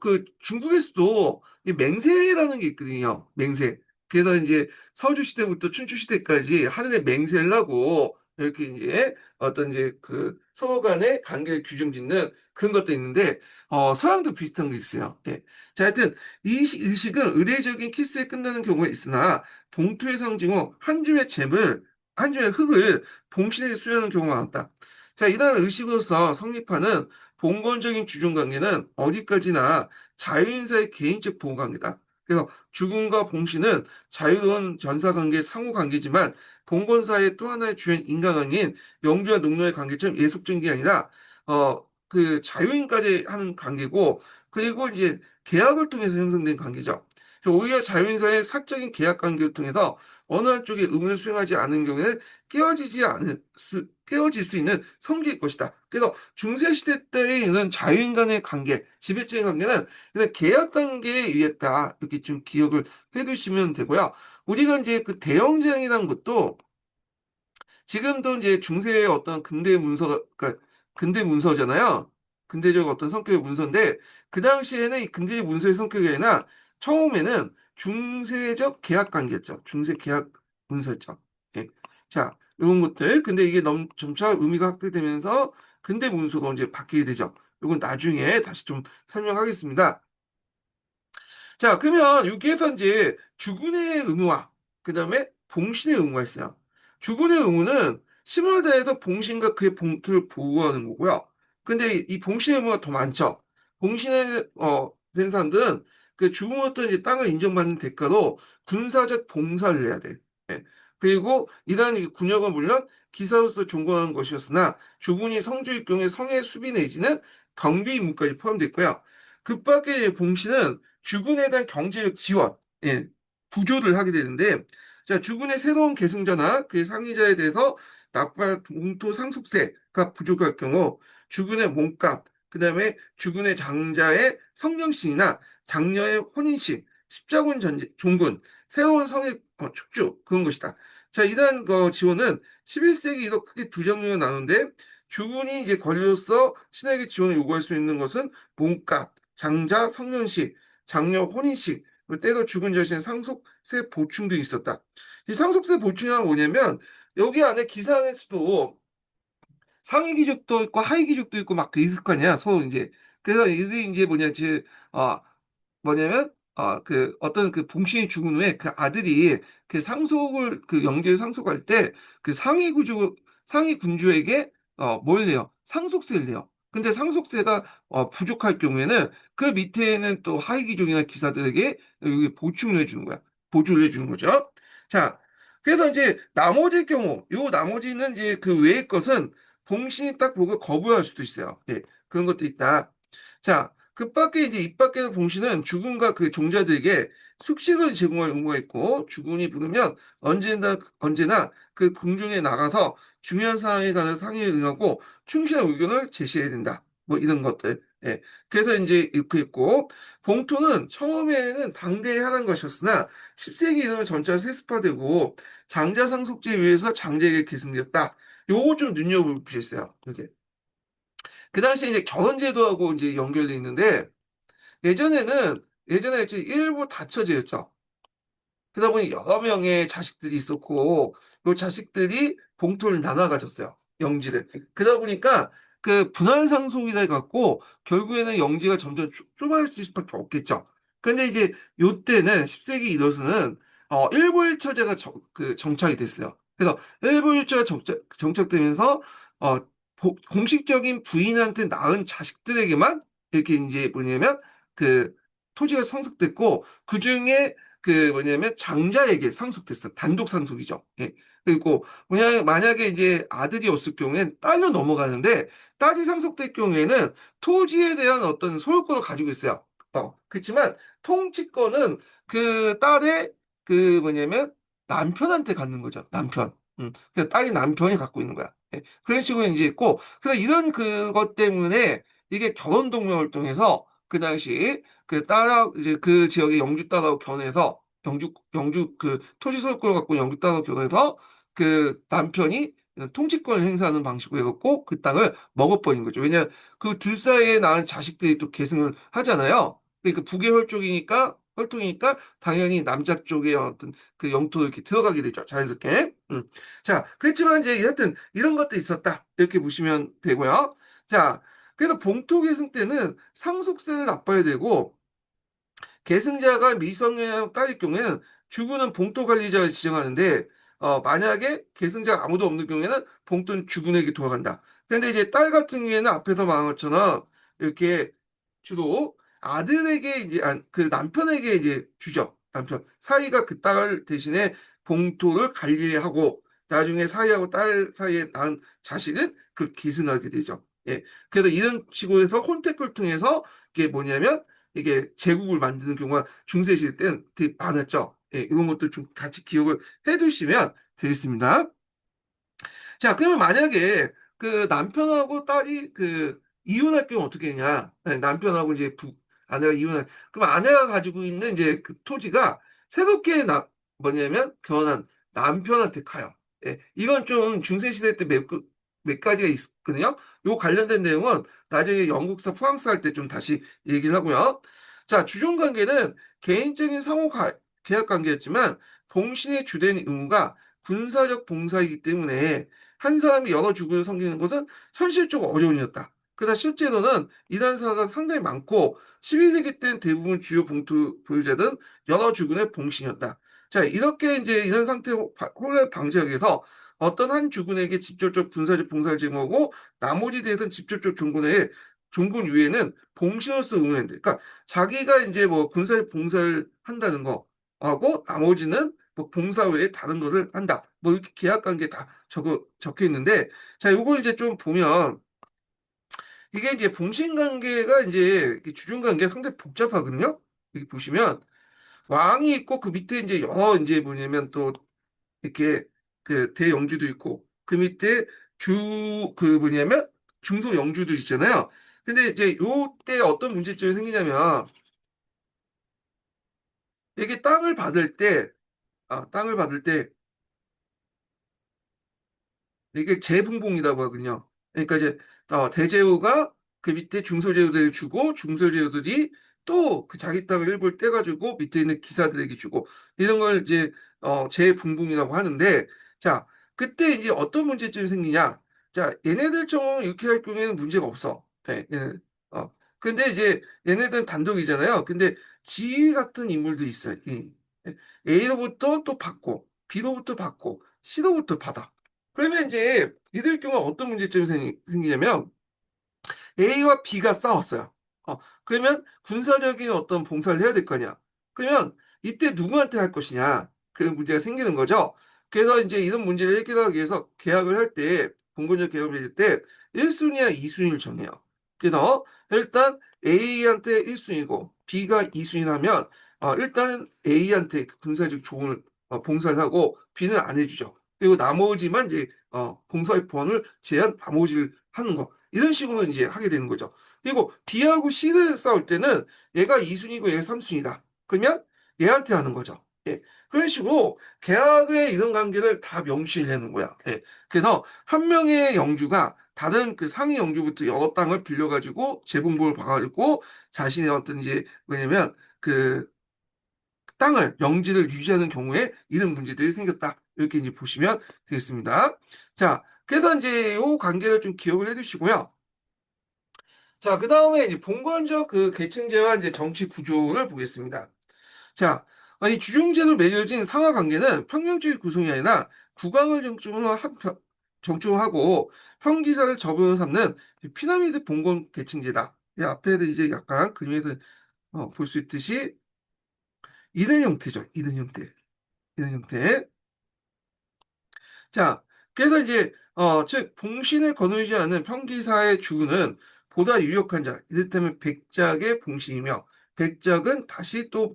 그 중국에서도 이 맹세라는 게 있거든요. 맹세. 그래서 이제 서주 시대부터 춘추 시대까지 하늘에 맹세를 하고 이렇게 이제 어떤 이제 그 서로 간의 관계를 규정짓는 그런 것도 있는데 서양도 비슷한 게 있어요. 예. 자, 하여튼 이 의식은 의례적인 키스에 끝나는 경우가 있으나 봉투의 상징으로 한 줌의 잼을 한 줌의 흙을 봉신에게 수여하는 경우가 많다. 자, 이러한 의식으로서 성립하는 봉건적인 주종 관계는 어디까지나 자유인사의 개인적 보호 관계다. 그래서 주군과 봉신은 자유로운 전사 관계의 상호 관계지만 봉건사의 또 하나의 주연 인간관계인 영주와 농노의 관계처럼 예속적인 게 아니라 그 자유인까지 하는 관계고 그리고 이제 계약을 통해서 형성된 관계죠. 오히려 자유인사의 사적인 계약 관계를 통해서 어느 한쪽의 의무를 수행하지 않은 경우에는 깨어질 수 있는 성질일 것이다. 그래서 중세시대 때에 있는 자유인 간의 관계, 지배적인 관계는 그냥 계약 관계에 의했다. 이렇게 좀 기억을 해두시면 되고요. 우리가 이제 그 대영제이라는 것도 지금도 이제 중세의 어떤 근대 문서, 그러니까 근대 문서잖아요. 근대적 어떤 성격의 문서인데, 그 당시에는 이 근대 문서의 성격이 아니라 처음에는 중세적 계약 관계였죠. 중세 계약 문서였죠. 예. 자, 이런 것들. 근데 이게 점차 의미가 확대되면서 근대 문서로 이제 바뀌게 되죠. 이건 나중에 다시 좀 설명하겠습니다. 자, 그러면 여기에서 이제 주군의 의무와 그다음에 봉신의 의무가 있어요. 주군의 의무는 힘을 다해서 봉신과 그의 봉투를 보호하는 거고요. 근데 이 봉신의 의무가 더 많죠. 봉신의 된 사람들은 그 주군으로부터 이제 땅을 인정받는 대가로 군사적 봉사를 해야 돼. 예. 그리고 이러한 이 군역은 물론 기사로서 존경하는 것이었으나 주군이 성주일 경우에 성의 수비 내지는 경비 임무까지 포함되어 있고요. 그 밖에 봉신은 주군에 대한 경제적 지원, 예, 부조를 하게 되는데, 자, 주군의 새로운 계승자나 그의 상위자에 대해서 납부할 봉토 상속세가 부족할 경우, 주군의 몸값, 그 다음에 주군의 장자의 성령신이나 장녀의 혼인식, 십자군 종군, 새로운 성의 축주, 그런 것이다. 자, 이러한 지원은 11세기 이후 크게 두 종류로 나누는데, 주군이 이제 권리로서 신에게 지원을 요구할 수 있는 것은 몸값, 장자, 성년식, 장녀 혼인식, 때로 죽은 자신의 상속세 보충 등이 있었다. 이 상속세 보충이란 뭐냐면 여기 안에 기사 안에서도 상위 귀족도 있고 하위 귀족도 있고 막 그 있을 거 아니야. 서로 이제 그래서 이들이 이제 어, 뭐냐면 그 어떤 그 봉신이 죽은 후에 그 아들이 그 상속을 그 영주에 상속할 때 그 상위 군주에게 뭘 내요? 상속세를 내요. 근데 상속세가 부족할 경우에는 그 밑에는 또 하위 귀족이나 기사들에게 여기 보충을 해주는 거야. 보조를 해주는 거죠. 자, 그래서 이제 나머지의 경우, 요 나머지는 이제 그 외의 것은 봉신이 딱 보고 거부할 수도 있어요. 예, 그런 것도 있다. 자, 그 밖에 이제 입 밖에서 봉신은 주군과 그 종자들에게 숙식을 제공할 의무가 있고 주군이 부르면 언제나 그 궁중에 나가서 중요한 사항에 관한 상의를 응하고 충실한 의견을 제시해야 된다. 뭐 이런 것들. 예. 그래서 이제 이렇게 했고 봉투는 처음에는 당대에 하는 것이었으나 10세기 이르면 점차 세습화되고 장자 상속제에 의해서 장자에게 계승되었다. 요거 좀 눈여볼 필요 있어요. 이게. 그 당시에 이제 결혼제도하고 이제 연결돼 있는데 예전에 이제 일부 다처제였죠. 그러다 보니 여러 명의 자식들이 있었고 그 자식들이 봉투를 나눠 가졌어요. 영지를. 그러다 보니까 그 분할 상속이 돼 갖고 결국에는 영지가 점점 좁아질 수밖에 없겠죠. 근데 이제 요때는 10세기 이러서는 일부일처제가 정착이 됐어요. 그래서 일부일처가 정착되면서 어, 공식적인 부인한테 낳은 자식들에게만 이렇게 이제 뭐냐면 그 토지가 상속됐고 그중에 그 뭐냐면 장자에게 상속됐어. 단독 상속이죠. 예. 그리고 만약에 이제 아들이었을 경우엔 딸로 넘어가는데 딸이 상속될 경우에는 토지에 대한 어떤 소유권을 가지고 있어요. 그렇지만 통치권은 그 딸의 그 뭐냐면 남편한테 갖는 거죠. 남편. 그래서 딸이 남편이 갖고 있는 거야. 예. 그런 식으로 이제 있고, 그래서 이런 그것 때문에 이게 결혼 동맹을 통해서 그 당시 그 딸하고 이제 그 지역의 영주 딸하고 결혼해서 영주 그 토지 소유권을 갖고 있는 영주 딸하고 결혼해서 그 남편이 통치권을 행사하는 방식으로 해갖고 그 땅을 먹어버린 거죠. 왜냐하면 그 둘 사이에 낳은 자식들이 또 계승을 하잖아요. 그러니까 북의 혈통이니까 당연히 남자 쪽의 어떤 그 영토로 이렇게 들어가게 되죠. 자연스럽게. 자, 그렇지만 이제 하여튼 이런 것도 있었다. 이렇게 보시면 되고요. 자, 그래서 봉토 계승 때는 상속세를 납부해야 되고 계승자가 미성년자 딸일 경우에는 주군은 봉토 관리자를 지정하는데 만약에 계승자가 아무도 없는 경우에는 봉토는 주군에게 돌아간다. 근데 이제 딸 같은 경우에는 앞에서 말한 것처럼 이렇게 주로 아들에게 이제 그 남편에게 이제 주죠. 남편 사이가 그 딸 대신에 봉토를 관리하고 나중에 사이하고 딸 사이에 낳은 자식은 그 계승하게 되죠. 예. 그래서 이런 식으로 해서 혼택을 통해서 이게 뭐냐면 이게 제국을 만드는 경우가 중세시대 때는 되게 많았죠. 예, 이런 것도 좀 같이 기억을 해 두시면 되겠습니다. 자, 그러면 만약에 그 남편하고 딸이 그 이혼할 경우 어떻게 했냐? 네, 남편하고 이제 아내가 그럼 아내가 가지고 있는 이제 그 토지가 새롭게 뭐냐면 결혼한 남편한테 가요. 예, 이건 좀 중세시대 때 몇 가지가 있거든요. 요 관련된 내용은 나중에 영국사 프랑스 할 때 좀 다시 얘기를 하고요. 자, 주종 관계는 개인적인 계약 관계였지만 봉신의 주된 의무가 군사력 봉사이기 때문에 한 사람이 여러 주군을 섬기는 것은 현실적으로 어려운 일이었다. 그러나 실제로는 이러한 사가 상당히 많고 12세기 때는 대부분 주요 봉투 보유자들은 여러 주군의 봉신이었다. 자, 이렇게 이제 이런 상태 혼란을 방지하기 위해서 어떤 한 주군에게 직접적 군사적 봉사를 제공하고 나머지 대해서는 직접적 종군 위에는 봉신으로서 응원한대. 그러니까 자기가 이제 뭐 군사적 봉사를 한다는 거 하고 나머지는 뭐 봉사 외에 다른 것을 한다. 뭐 이렇게 계약 관계 다 적혀 있는데 자, 요걸 이제 좀 보면 이게 이제 봉신 관계가 이제 주중 관계가 상당히 복잡하거든요. 여기 보시면 왕이 있고 그 밑에 이제 여러 이제 뭐냐면 또 이렇게 그 대영주도 있고 그 밑에 그 뭐냐면 중소 영주도 있잖아요. 근데 이제 요때 어떤 문제점이 생기냐면 이게 땅을 받을 때 이게 재분봉이라고 하거든요. 그러니까 이제 대제후가 그 밑에 중소제후들이 주고 중소제후들이 또 그 자기 땅을 일부를 떼가지고 밑에 있는 기사들에게 주고 이런 걸 이제 재분봉이라고 하는데 자 그때 이제 어떤 문제점이 생기냐 자 얘네들처럼 이렇게 할 경우에는 문제가 없어. 예, 예. 근데 이제 얘네들은 단독이잖아요. 근데 지휘 같은 인물들이 있어요. 예. A로부터 또 받고 B로부터 받고 C로부터 받아. 그러면 이제 이들 경우 어떤 문제점이 생기냐면 A와 B가 싸웠어요. 그러면 군사적인 어떤 봉사를 해야 될 거냐. 그러면 이때 누구한테 할 것이냐. 그런 문제가 생기는 거죠. 그래서 이제 이런 문제를 해결하기 위해서 계약을 할 때, 봉건적 계약을 할 때 1순위와 2순위를 정해요. 그래서 일단 A한테 1순위고 B가 2순위라면 일단 A한테 그 군사적 조언을 봉사를 하고 B는 안 해주죠. 그리고 나머지만 이제 봉사의 보완을 제한 나머지를 하는 거. 이런 식으로 이제 하게 되는 거죠. 그리고 D하고 C를 싸울 때는 얘가 2순위고 얘가 3순위다. 그러면 얘한테 하는 거죠. 예. 그런 식으로 계약의 이런 관계를 다 명시를 하는 거야. 예. 그래서 한 명의 영주가 다른 그 상위 영주부터 여러 땅을 빌려가지고 재분봉을 봐가지고 자신의 어떤 이제 뭐냐면 그 땅을 영지를 유지하는 경우에 이런 문제들이 생겼다. 이렇게 이제 보시면 되겠습니다. 자, 그래서 이제 요 관계를 좀 기억을 해두시고요. 자, 그 다음에 이제 봉건적 그 계층제와 이제 정치 구조를 보겠습니다. 자, 이 주종제로 맺어진 상하 관계는 평형적인 구성이 아니라 국왕을 정점으로 하고 평기사를 저변으로 삼는 피라미드 봉건 계층제다. 이 앞에도 이제 약간 그림에서 볼 수 있듯이 이런 형태죠. 이런 형태. 이런 형태. 자, 그래서 이제 즉 봉신을 거느리지 않는 평기사의 주군은 보다 유력한 자, 이를테면 백작의 봉신이며 백작은 다시 또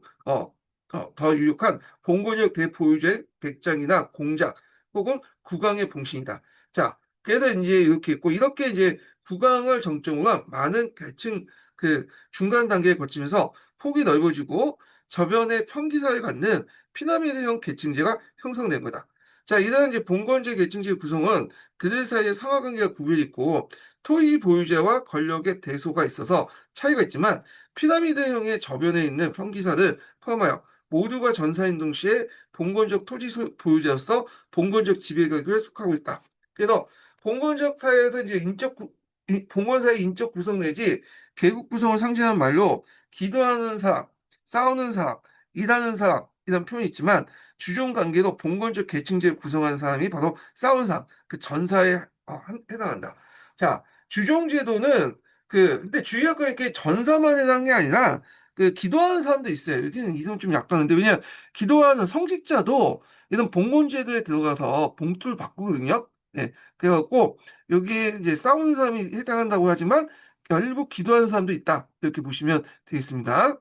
더 유력한 봉건력 대보유자인 백작이나 공작 혹은 국왕의 봉신이다. 자, 그래서 이제 이렇게 있고 이렇게 이제 국왕을 정점으로 한 많은 계층 그 중간 단계에 거치면서 폭이 넓어지고 저변의 평기사를 갖는 피라미드형 계층제가 형성된 거다. 자, 이러한 이제 봉건제 계층제 구성은 그들 사이의 상하관계가 구별이 있고 토지 보유자와 권력의 대소가 있어서 차이가 있지만 피라미드형의 저변에 있는 평기사를 포함하여 모두가 전사인 동시에 봉건적 토지 보유자로서 봉건적 지배격에 속하고 있다. 그래서 봉건적 사회에서 이제 봉건사의 인적 구성 내지 계급 구성을 상징하는 말로 기도하는 사람, 싸우는 사람, 일하는 사람 이런 표현이 있지만 주종 관계로 봉건적 계층제를 구성하는 사람이 바로 싸우는 사람, 그 전사에 해당한다. 자, 주종제도는 근데 주의할 건 이렇게 전사만 해당하는 게 아니라 기도하는 사람도 있어요. 여기는 이건 좀 약간인데, 왜냐면 기도하는 성직자도 이런 봉건제도에 들어가서 봉투를 바꾸거든요. 예. 그래갖고, 여기에 이제 싸우는 사람이 해당한다고 하지만, 일부 기도하는 사람도 있다. 이렇게 보시면 되겠습니다.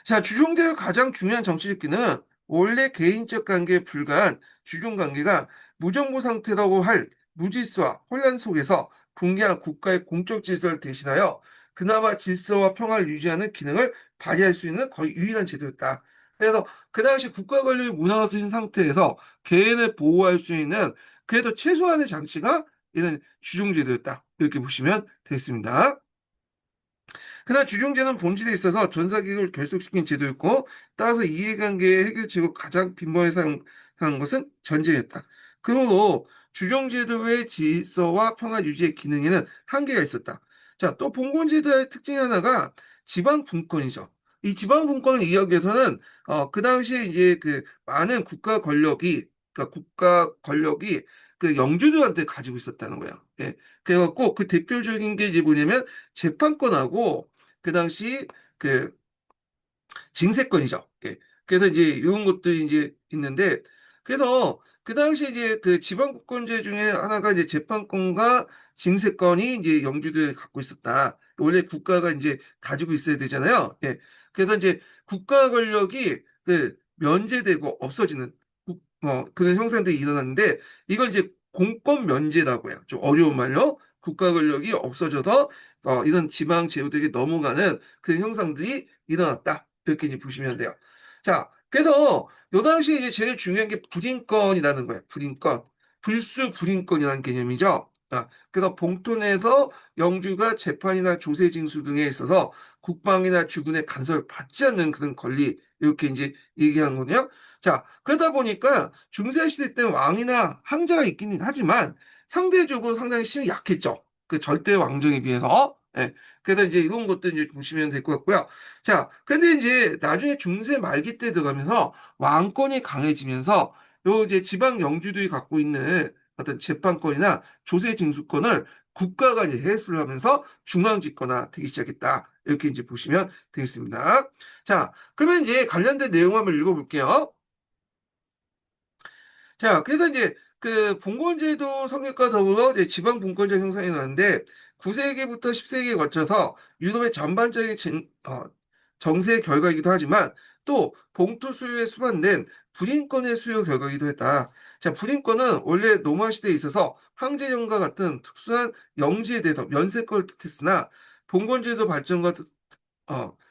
자, 주종대의 가장 중요한 정치적 기능은 원래 개인적 관계에 불과한 주종 관계가 무정부 상태라고 할 무질서와 혼란 속에서 붕괴한 국가의 공적 질서를 대신하여 그나마 질서와 평화를 유지하는 기능을 발휘할 수 있는 거의 유일한 제도였다. 그래서 그 당시 국가 권력이 무너진 상태에서 개인을 보호할 수 있는 그래도 최소한의 장치가 이런 주종제도였다. 이렇게 보시면 되겠습니다. 그러나 주종제는 본질에 있어서 전사기록을 결속시킨 제도였고 따라서 이해관계의 해결책으로 가장 빈번히 사용한 것은 전쟁이었다. 그러므로 주종제도의 질서와 평화 유지의 기능에는 한계가 있었다. 자, 또 봉건제도의 특징 하나가 지방 분권이죠. 이 지방 분권을 이해하기 위해서는 그 당시에 이제 많은 국가 권력이 그 영주들한테 가지고 있었다는 거예요. 예. 그래갖고 그 대표적인 게 이제 뭐냐면 재판권하고 그 당시 그 징세권이죠. 예. 그래서 이제 이런 것들이 이제 있는데, 그래서 그 당시 이제 지방국권제 중에 하나가 이제 재판권과 징세권이 이제 영주들이 갖고 있었다. 원래 국가가 이제 가지고 있어야 되잖아요. 예. 그래서 이제 국가 권력이 면제되고 없어지는 그런 형상들이 일어났는데, 이걸 이제 공권 면제라고 해요. 좀 어려운 말로. 국가 권력이 없어져서 이런 지방 제도들이 넘어가는 그런 형상들이 일어났다. 이렇게 이제 보시면 돼요. 자, 그래서 요 당시 이제 제일 중요한 게 불인권이라는 거예요. 불인권. 불수 불인권이라는 개념이죠. 그래서 봉톤에서 영주가 재판이나 조세 징수 등에 있어서 국방이나 주군의 간섭을 받지 않는 그런 권리 이렇게 이제 얘기한 거거든요. 자, 그러다 보니까 중세 시대 때는 왕이나 황제가 있기는 하지만 상대적으로 상당히 힘이 약했죠. 그 절대 왕정에 비해서. 예. 그래서 이제 이런 것도 이제 보시면 될 것 같고요. 자, 근데 이제 나중에 중세 말기 때 들어가면서 왕권이 강해지면서 요 이제 지방 영주들이 갖고 있는 어떤 재판권이나 조세 징수권을 국가가 이제 해수를 하면서 중앙 집권화 되기 시작했다. 이렇게 이제 보시면 되겠습니다. 자, 그러면 이제 관련된 내용 한번 읽어볼게요. 자, 그래서 이제 봉건제도 성립과 더불어 이제 지방 분권제 형성이 나는데 9세기부터 10세기에 거쳐서 유럽의 전반적인 정세의 결과이기도 하지만 또 봉투 수요에 수반된 불인권의 수요 결과이기도 했다. 자, 불인권은 원래 로마 시대에 있어서 황제령과 같은 특수한 영지에 대해서 면세권을 뜻했으나 봉건제도 발전과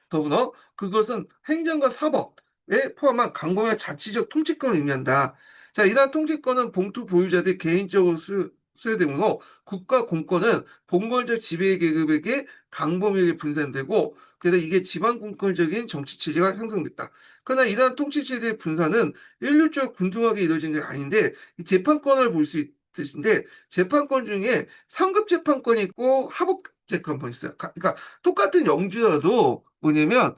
더불어 그것은 행정과 사법에 포함한 강공의 자치적 통치권을 의미한다. 자, 이러한 통치권은 봉투 보유자들 개인적으로 수여되므로 국가 공권은 봉건적 지배 계급에게 강범위하게 분산되고 그래서 이게 지방 공권적인 정치 체제가 형성됐다. 그러나 이러한 통치 체제의 분산은 일률적 균등하게 이루어진 게 아닌데 이 재판권을 볼 수 있듯인데 재판권 중에 상급 재판권이 있고 하급 재판권이 있어요. 그러니까 똑같은 영주라도 뭐냐면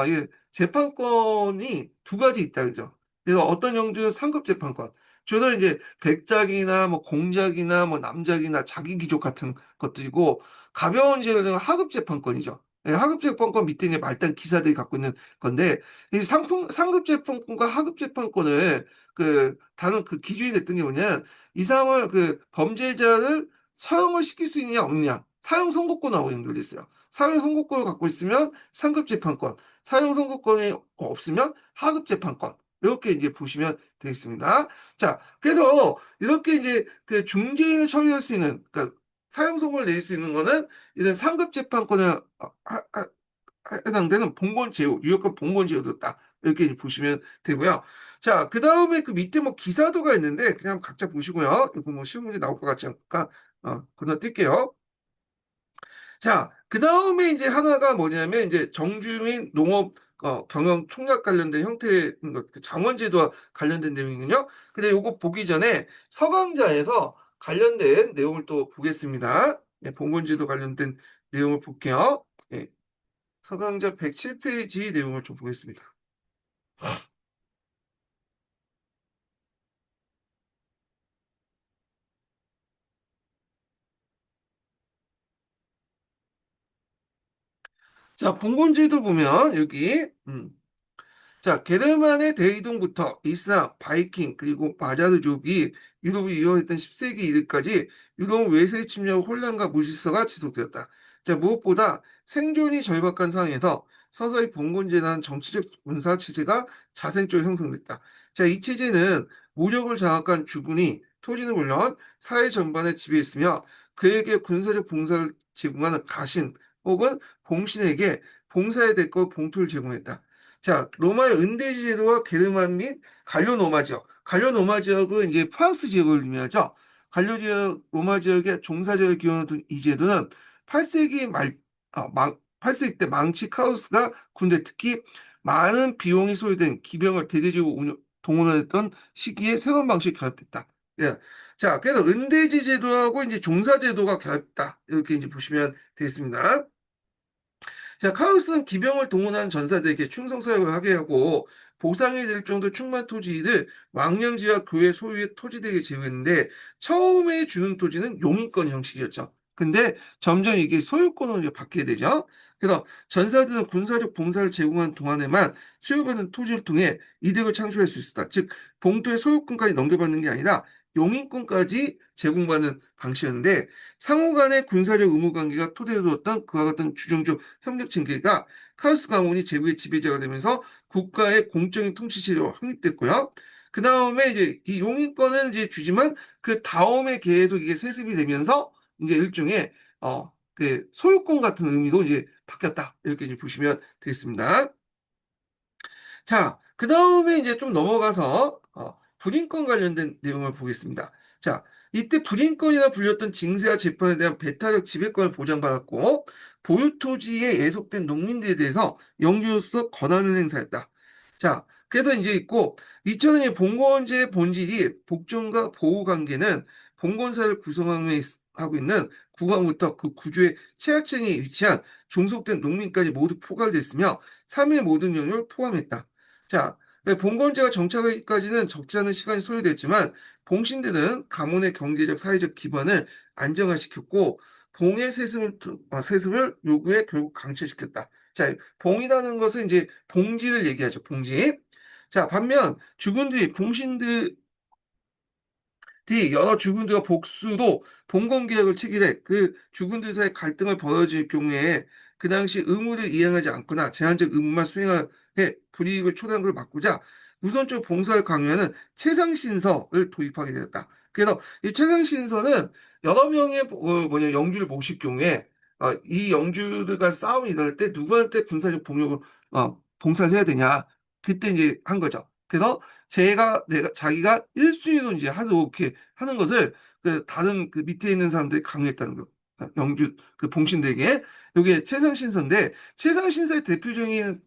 이게 재판권이 두 가지 있다 그죠? 그래서 어떤 영주는 상급 재판권, 저는 이제 백작이나 뭐 공작이나 뭐 남작이나 자기 귀족 같은 것들이고 가벼운 죄는 하급 재판권이죠. 예, 하급 재판권 밑에 이제 말단 기사들이 갖고 있는 건데 이 상급 재판권과 하급 재판권을 다른 기준이 됐던 게 뭐냐? 이 사람을 범죄자를 사형을 시킬 수 있느냐 없느냐 사형 선고권하고 연결돼 있어요. 사형 선고권을 갖고 있으면 상급 재판권, 사형 선고권이 없으면 하급 재판권 이렇게 이제 보시면 되겠습니다. 자, 그래서 이렇게 이제 그 중재인을 처리할 수 있는, 그러니까 사형선고를 낼 수 있는 거는 이런 상급 재판권에 해당되는 봉건제후, 유효한 봉건제후였다. 이렇게 이제 보시면 되고요. 자, 그 다음에 그 밑에 뭐 기사도가 있는데 그냥 각자 보시고요. 이거 뭐 시험 문제 나올 것 같지 않을까? 건너뛸게요. 자, 그 다음에 이제 하나가 뭐냐면 이제 정주민 농업 경영 총략 관련된 형태의 그 장원제도와 관련된 내용이군요. 근데 요거 보기 전에 서강자에서 관련된 내용을 또 보겠습니다. 네, 봉건제도 관련된 내용을 볼게요. 네, 서강자 107페이지 내용을 좀 보겠습니다. 자, 봉건제도 보면 여기 자, 게르만의 대이동부터 이슬람, 바이킹, 그리고 마자르족이 유럽을 이어했던 10세기 이르까지 유럽 외세 침략 혼란과 무질서가 지속되었다. 자, 무엇보다 생존이 절박한 상황에서 서서히 봉건제라는 정치적 군사 체제가 자생적으로 형성됐다. 자, 이 체제는 무력을 장악한 주군이 토지는 물론 사회 전반에 지배했으며 그에게 군사적 봉사를 제공하는 가신 혹은 봉신에게 봉사의 대가 봉투를 제공했다. 자, 로마의 은대지 제도와 게르만 및 갈려 로마 지역. 갈려 로마 지역은 이제 프랑스 지역을 의미하죠. 갈려 지역, 로마 지역의 종사제를 기원한 이 제도는 8세기 8세기 때 망치 카오스가 군대 특히 많은 비용이 소요된 기병을 대대적으로 동원했던 시기에 새로운 방식이 결합됐다. 예. 자, 그래서 은대지 제도하고 이제 종사 제도가 결합됐다. 이렇게 이제 보시면 되겠습니다. 자, 카우스는 기병을 동원한 전사들에게 충성 사역을 하게 하고 보상이 될 정도 충만 토지를 망령지와 교회 소유의 토지들에게 제공했는데 처음에 주는 토지는 용인권 형식이었죠. 근데 점점 이게 소유권으로 이제 바뀌게 되죠. 그래서 전사들은 군사적 봉사를 제공한 동안에만 수요받은 토지를 통해 이득을 창출할 수 있었다. 즉, 봉투의 소유권까지 넘겨받는 게 아니라 용인권까지 제공받는 방식이었는데 상호 간의 군사력 의무 관계가 토대로 뒀던 그와 같은 주종적 협력 체계가 카오스 가문이 제국의 지배자가 되면서 국가의 공적인 통치 체제로 확립됐고요. 그 다음에 이제 이 용인권은 이제 주지만 그 다음에 계속 이게 세습이 되면서 이제 일종의 그 소유권 같은 의미로 이제 바뀌었다. 이렇게 이제 보시면 되겠습니다. 자, 그 다음에 이제 좀 넘어가서 불인권 관련된 내용을 보겠습니다. 자, 이때 불인권이라 불렸던 징세와 재판에 대한 배타적 지배권을 보장받았고 보유 토지에 예속된 농민들에 대해서 영주로서 권한을 행사했다. 자, 그래서 이제 있고 2000년에 봉건제의 본질이 복종과 보호 관계는 봉건사를 구성하고 있는 국왕부터 그 구조의 최하층에 위치한 종속된 농민까지 모두 포괄됐으며 3일 모든 연휴를 포함했다. 자, 봉건제가 정착하기까지는 적지 않은 시간이 소요됐지만 봉신들은 가문의 경제적 사회적 기반을 안정화시켰고 봉의 세습을 요구해 결국 강철시켰다. 자, 봉이라는 것은 이제 봉지를 얘기하죠. 봉지. 자, 반면 주군들이 봉신들 여러 주군들과 복수로 봉건개혁을 체결해 그 주군들 사이 갈등을 벌어질 경우에 그 당시 의무를 이행하지 않거나 제한적 의무만 수행해 불이익을 초래한 걸 막고자 우선적 봉사를 강요하는 최상신서를 도입하게 되었다. 그래서 이 최상신서는 여러 명의 영주를 모실 경우에 이 영주들과 싸움이 일어날 때 누구한테 군사적 폭력을 봉사를 해야 되냐 그때 이제 한 거죠. 그래서 자기가 1순위로 이제 하도 이렇게 하는 것을 그 다른 그 밑에 있는 사람들이 강요했다는 거. 영주 그 봉신들에게 이게 최상신서인데 최상신서의 대표적인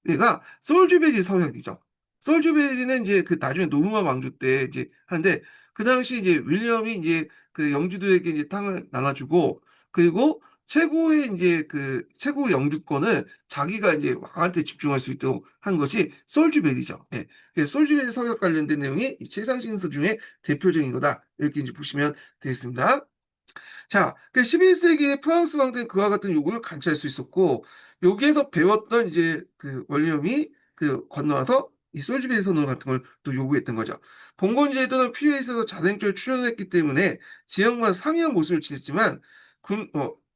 얘가 솔주베리 서약이죠. 솔주베리는 이제 그 나중에 노르만 왕조 때 이제 하는데 그 당시 이제 윌리엄이 이제 그 영주들에게 이제 땅을 나눠주고 그리고 최고의 이제 그 최고 영주권을 자기가 이제 왕한테 집중할 수 있도록 한 것이 솔주베리죠. 예. 그래서 솔주베리 서약 관련된 내용이 이 최상신서 중에 대표적인 거다. 이렇게 이제 보시면 되겠습니다. 자, 그 11세기에 프랑스 왕들은 그와 같은 요구를 관찰할 수 있었고, 여기에서 배웠던 이제 그 원리엄이 그 건너와서 이 솔즈베리 선언 같은 걸 또 요구했던 거죠. 봉건 제도는 필요에 있어서 자생적으로 출연했기 때문에 지역마다 상이한 모습을 지녔지만,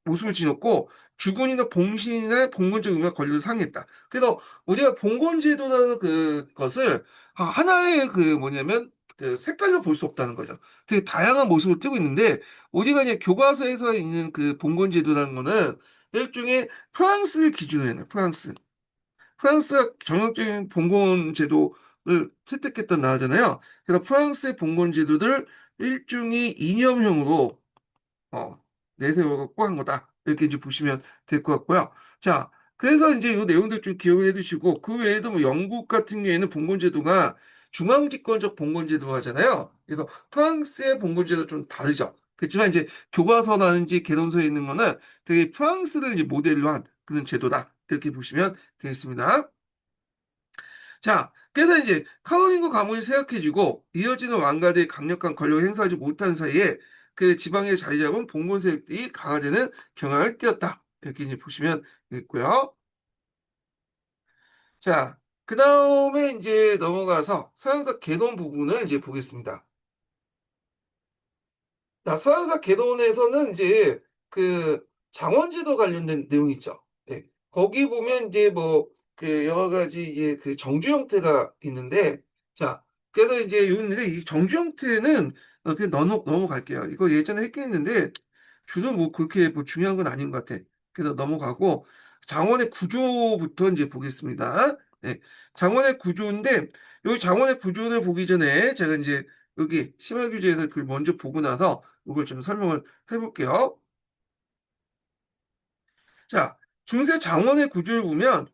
모습을 지녔고 주군이나 봉신의 봉건적 의미가 권리를 상회했다. 그래서 우리가 봉건제도라는 그것을 하나의 뭐냐면 그 색깔로 볼 수 없다는 거죠. 되게 다양한 모습을 띠고 있는데 우리가 이제 교과서에서 있는 그 봉건제도라는 거는 일종의 프랑스를 기준으로 해요. 프랑스가 전형적인 봉건 제도를 채택했던 나라잖아요. 그래서 프랑스의 봉건 제도를 일종의 이념형으로 어, 내세워갖고 한 거다. 이렇게 이제 보시면 될 것 같고요. 자, 그래서 이제 이 내용들 좀 기억을 해두시고 그 외에도 뭐 영국 같은 경우에는 봉건 제도가 중앙집권적 봉건 제도 하잖아요. 그래서 프랑스의 봉건 제도 좀 다르죠. 그렇지만 이제 교과서라든지 개론서에 있는 거는 되게 프랑스를 이제 모델로 한 그런 제도다. 이렇게 보시면 되겠습니다. 자, 그래서 이제 카로lin거 가문이 쇠약해지고 이어지는 왕가들이 강력한 권력을 행사하지 못한 사이에 그 지방에 자리 잡은 봉건 세력들이 강화되는 경향을 띄었다. 이렇게 이제 보시면 되겠고요. 자, 그 다음에 이제 넘어가서 서양사 개론 부분을 이제 보겠습니다. 자, 서양사 개론에서는 이제 그 장원제도 관련된 내용이 있죠. 네. 거기 보면 이제 뭐 그 여러 가지 이제 그 정주 형태가 있는데, 자, 그래서 이제 요는데 이 정주 형태는 그냥 넘어갈게요. 이거 예전에 했겠는데 주로 뭐 그렇게 뭐 중요한 건 아닌 것 같아. 그래서 넘어가고 장원의 구조부터 이제 보겠습니다. 네. 장원의 구조인데 여기 장원의 구조를 보기 전에 제가 이제 여기 심화규제에서 그 먼저 보고 나서 이걸 좀 설명을 해볼게요. 자, 중세 장원의 구조를 보면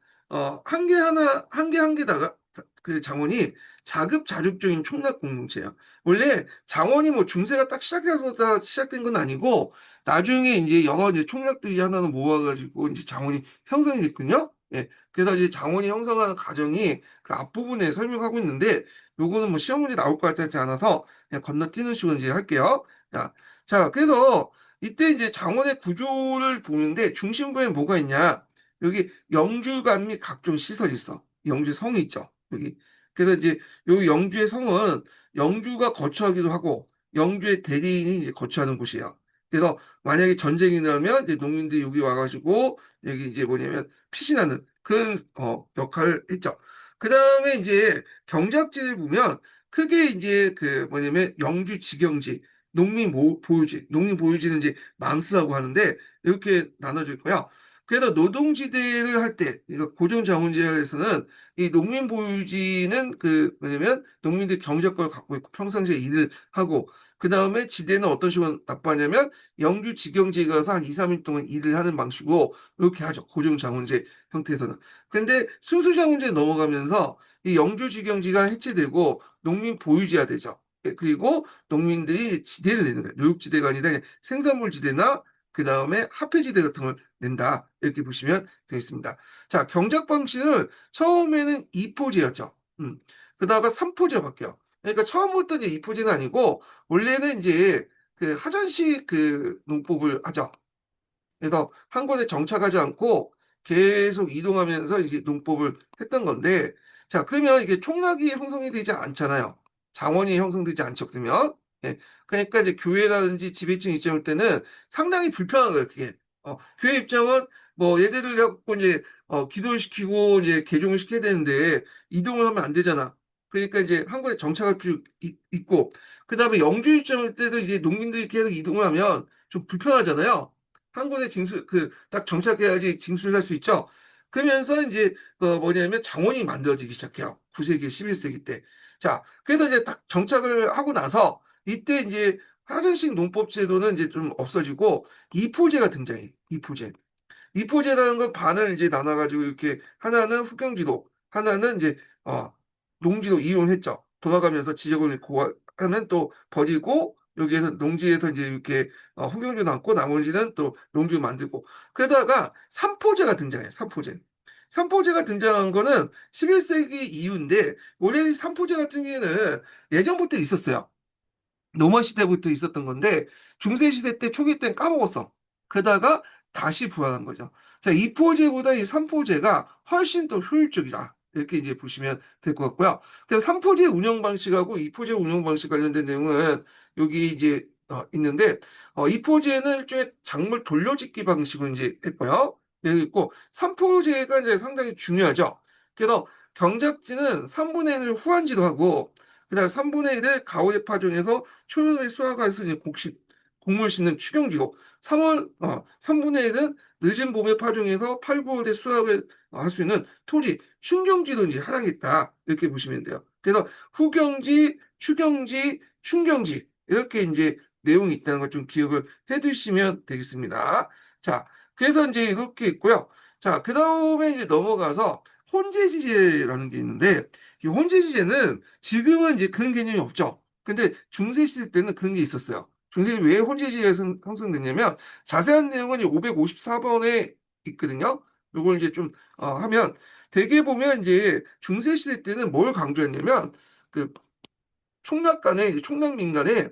한 개 하나 한 개다가 그 장원이 자급자족적인 총각 공동체예요. 원래 장원이 뭐 중세가 딱 시작해서 시작된 건 아니고 나중에 이제 여러 이제 총각들이 하나는 모아가지고 이제 장원이 형성이 됐군요. 예, 그래서 이제 장원이 형성하는 과정이 그 앞부분에 설명하고 있는데 요거는 뭐 시험 문제 나올 것 같지 않아서 그냥 건너뛰는 식으로 이제 할게요. 자, 그래서 이때 이제 장원의 구조를 보는데 중심부에 뭐가 있냐? 여기 영주관 및 각종 시설이 있어. 영주 성이 있죠. 여기. 그래서 이제 요 영주의 성은 영주가 거처하기도 하고 영주의 대리인이 이제 거처하는 곳이에요. 그래서 만약에 전쟁이 나면 이제 농민들이 여기 와가지고 여기 이제 뭐냐면 피신하는 그런 역할을 했죠. 그 다음에 이제 경작지를 보면 크게 이제 그 뭐냐면 영주 직영지 보유지, 농민 보유지는 이제 망스라고 하는데 이렇게 나눠져 있고요. 그래서 노동지대를 할 때, 그러니까 고정자원제에서는 이 농민 보유지는 그 뭐냐면 농민들 경작권을 갖고 있고 평상시에 일을 하고 그 다음에 지대는 어떤 식으로 납부하냐면 영주 직영지에 가서 한 2, 3일 동안 일을 하는 방식으로 이렇게 하죠. 고정자원제 형태에서는. 근데 순수자원제에 넘어가면서 이 영주 직영지가 해체되고 농민 보유지가 되죠. 그리고 농민들이 지대를 내는 거예요. 노육지대가 아니라 그냥 생산물 지대나 그 다음에 화폐지대 같은 걸 낸다. 이렇게 보시면 되겠습니다. 자, 경작 방식은 처음에는 2포제였죠. 그다가 3포제가 바뀌어요. 그러니까 처음부터 이제 2포제는 아니고 원래는 이제 그 하전식 그 농법을 하죠. 그래서 한 곳에 정착하지 않고 계속 이동하면서 이제 농법을 했던 건데, 자, 그러면 이게 총락이 형성이 되지 않잖아요. 자원이 형성되지 않죠, 그러면. 예. 그러니까 이제 교회라든지 지배층 입장일 때는 상당히 불편한 거예요, 그게. 교회 입장은 뭐 예대를 해갖고 이제 기도를 시키고 이제 개종을 시켜야 되는데 이동을 하면 안 되잖아. 그러니까 이제 한 곳에 정착할 필요 있고, 그 다음에 영주 입장일 때도 이제 농민들이 계속 이동을 하면 좀 불편하잖아요. 한 곳에 딱 정착해야지 징수를 할 수 있죠. 그러면서 이제, 뭐냐면 장원이 만들어지기 시작해요. 9세기, 11세기 때. 자, 그래서 이제 딱 정착을 하고 나서 이때 이제 하전식 농법 제도는 이제 좀 없어지고 이포제가 등장해. 이포제. 이포제라는 건 반을 이제 나눠가지고 이렇게 하나는 후경지도, 하나는 이제 농지도 이용했죠. 돌아가면서 지역을 하면 또 버리고 여기에서 농지에서 이제 이렇게 후경지도 남고 나머지는 또 농지를 만들고 그러다가 삼포제가 등장해요. 삼포제. 삼포제가 등장한 거는 11세기 이후인데 원래 삼포제 같은 경우에는 예전부터 있었어요. 로마 시대부터 있었던 건데 중세 시대 때 초기 때는 까먹었어. 그러다가 다시 부활한 거죠. 자, 2포제보다 이 3포제가 훨씬 더 효율적이다. 이렇게 이제 보시면 될 것 같고요. 그래서 3포제 운영 방식하고 2포제 운영 방식 관련된 내용은 여기 이제 있는데, 이 포제는 일종의 작물 돌려짓기 방식으로 이제 했고요. 여기 있고, 3포제가 이제 상당히 중요하죠. 그래서 경작지는 3분의 1을 후한지로 하고, 그 다음에 3분의 1을 가오의 파종에서 초여름에 수확할 수 있는 곡물 심는 추경지로, 3분의 1은 늦은 봄에 파종해서 8, 9월에 수확을 할 수 있는 토지, 충경지로 이제 하락했다. 이렇게 보시면 돼요. 그래서 후경지, 추경지, 충경지, 이렇게 이제 내용이 있다는 걸 좀 기억을 해 두시면 되겠습니다. 자, 그래서 이제 이렇게 있고요. 자, 그 다음에 이제 넘어가서 혼재지제라는 게 있는데, 이 혼재지제는 지금은 이제 그런 개념이 없죠. 근데 중세시대 때는 그런 게 있었어요. 중세시 왜 혼재지제가 형성됐냐면, 자세한 내용은 554번에 있거든요. 요걸 이제 좀, 하면, 대개 보면 이제 중세시대 때는 뭘 강조했냐면, 그 총각 간에, 총각 민간에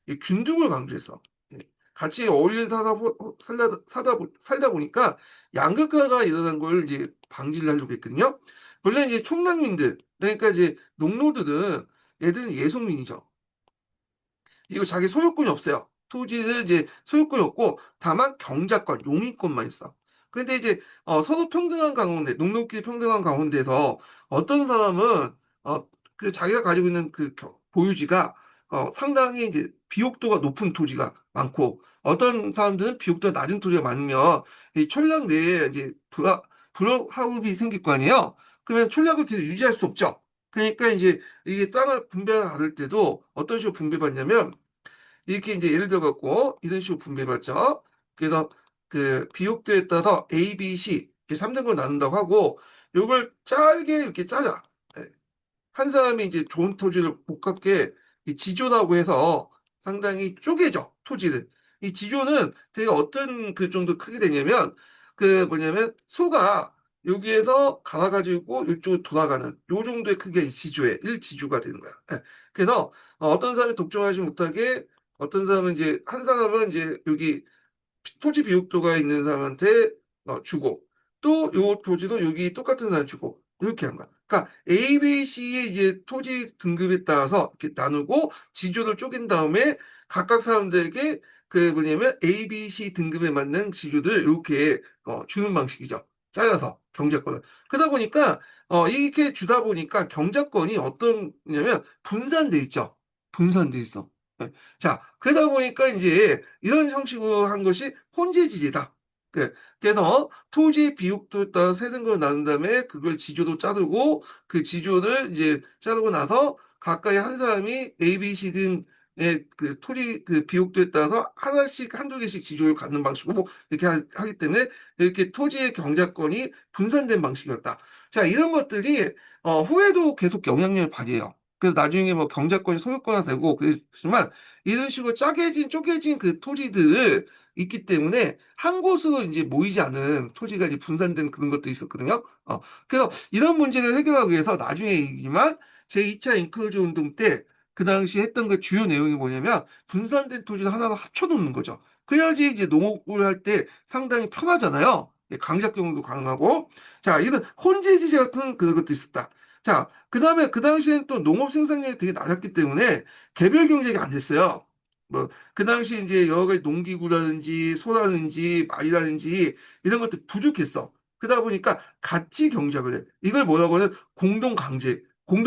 이 균등을 강조해서 예, 같이 어울려 살다 보니까 양극화가 일어난 걸 이제 방지를 하려고 했거든요. 원래 이제 총각민들, 그러니까 이제 농노들은 얘들은 예속민이죠. 이거 자기 소유권이 없어요. 토지를 이제 소유권이 없고 다만 경작권, 용의권만 있어. 그런데 이제 서로 평등한 가운데, 농노끼리 평등한 가운데서 어떤 사람은 그 자기가 가지고 있는 그 보유지가 상당히 이제 비옥도가 높은 토지가 많고 어떤 사람들은 비옥도가 낮은 토지가 많으면 이 촌락 내에 이제 불화합이 생길 거 아니에요. 그러면 촌락을 계속 유지할 수 없죠. 그러니까 이제 이게 땅을 분배받을 때도 어떤 식으로 분배받냐면 이렇게 이제 예를 들어 갖고 이런 식으로 분배받죠. 그래서 그 비옥도에 따라서 A, B, C 이렇게 3등급을 나눈다고 하고 요걸 짧게 이렇게 짜자. 예. 한 사람이 이제 좋은 토지를 못 갖게 이 지조라고 해서 상당히 쪼개져 토지를. 이 지조는 되게 어떤 그 정도 크게 되냐면 그 뭐냐면 소가 여기에서 갈아가지고 이쪽으로 돌아가는 요 정도의 크기의 지조에 1지조가 되는 거야. 예. 그래서 어떤 사람이 독점하지 못하게 어떤 사람은 이제 한 사람은 이제 여기 토지 비옥도가 있는 사람한테 주고 또 요 토지도 여기 똑같은 사람 주고 이렇게 한 거야. 그러니까 A, B, C의 이제 토지 등급에 따라서 이렇게 나누고 지조를 쪼갠 다음에 각각 사람들에게 그 뭐냐면 A, B, C 등급에 맞는 지조를 이렇게 주는 방식이죠. 잘라서 경작권을. 그러다 보니까 이렇게 주다 보니까 경작권이 어떤 냐면 분산돼 있죠. 분산돼 있어. 네. 자, 그러다 보니까 이제 이런 형식으로 한 것이 혼재지제다. 그래서 토지 비옥도에 따라 세 등급을 나눈 다음에 그걸 지조도 자르고 그 지조를 이제 자르고 나서 가까이 한 사람이 A, B, C 등의 그 토지 그 비옥도에 따라서 하나씩 한두 개씩 지조를 갖는 방식으로 이렇게 하기 때문에 이렇게 토지의 경작권이 분산된 방식이었다. 자, 이런 것들이 후에도 계속 영향력을 발휘해요. 그래서 나중에 뭐 경작권이 소유권화 되고 그렇지만 이런 식으로 쪼개진 그 토지들을 있기 때문에 한 곳으로 이제 모이지 않은 토지가 이제 분산된 그런 것도 있었거든요. 그래서 이런 문제를 해결하기 위해서 나중에 얘기지만 제2차 인크루즈 운동 때 그 당시 했던 그 주요 내용이 뭐냐면 분산된 토지를 하나로 합쳐놓는 거죠. 그래야지 이제 농업을 할 때 상당히 편하잖아요. 예, 강작 경우도 가능하고. 자, 이런 혼재지제 같은 그런 것도 있었다. 자, 그 다음에 그 당시에는 또 농업 생산량이 되게 낮았기 때문에 개별 경쟁이 안 됐어요. 뭐, 그 당시 이제 여러 가지 농기구라든지 소라든지 말이라든지 이런 것들 부족했어. 그러다 보니까 같이 경작을 해. 이걸 뭐라고 하면 공동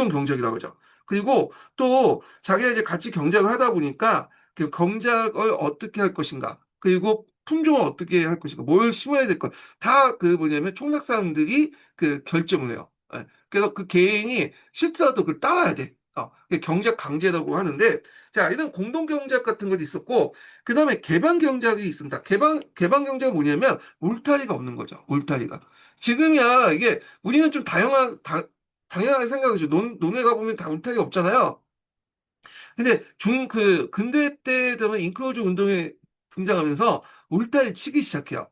경작이라고 하죠. 그리고 또 자기가 이제 같이 경작을 하다 보니까 그 경작을 어떻게 할 것인가. 그리고 품종을 어떻게 할 것인가. 뭘 심어야 될 것. 다 그 뭐냐면 총각 사람들이 그 결정을 해요. 예. 그래서 그 개인이 싫더라도 그걸 따라야 돼. 그게 경작 강제라고 하는데, 자, 이런 공동 경작 같은 것도 있었고, 그 다음에 개방 경작이 있습니다. 개방 경작은 뭐냐면, 울타리가 없는 거죠. 울타리가. 지금이야, 이게, 우리는 좀 당연하게 생각하죠. 논에 가보면 다 울타리가 없잖아요. 근데 근대 때 되면 인크루즈 운동에 등장하면서 울타리 치기 시작해요.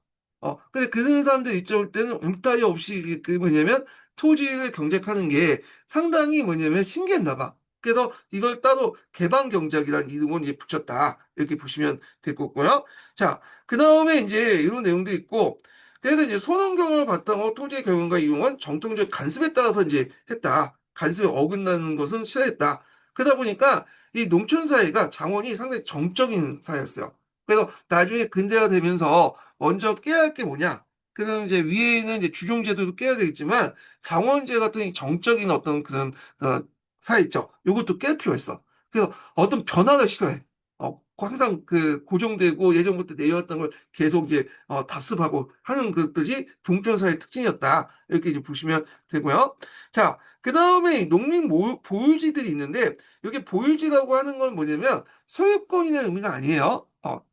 근데 그 사람들 입장일 때는 울타리 없이 그 뭐냐면 토지를 경작하는 게 상당히 뭐냐면 신기했나 봐. 그래서 이걸 따로 개방 경작이라는 이름을 이제 붙였다. 이렇게 보시면 될 거고요. 자, 그 다음에 이제 이런 내용도 있고, 그래서 이제 소농경을 바탕으로 토지의 경영과 이용은 정통적 간습에 따라서 이제 했다. 간습에 어긋나는 것은 싫어했다. 그러다 보니까 이 농촌 사회가 장원이 상당히 정적인 사회였어요. 그래서 나중에 근대화 되면서 먼저 깨야 할 게 뭐냐? 그는 이제 위에 있는 이제 주종제도도 깨야 되겠지만 장원제 같은 이 정적인 어떤 그런 사회 있죠. 이것도 깰 필요가 있어. 그래서 어떤 변화를 싫어해. 항상 그 고정되고 예전부터 내려왔던 걸 계속 이제 답습하고 하는 것들이 동천사의 특징이었다. 이렇게 이제 보시면 되고요. 자, 그 다음에 농민 보유지들이 있는데 이게 보유지라고 하는 건 뭐냐면 소유권이라는 의미가 아니에요.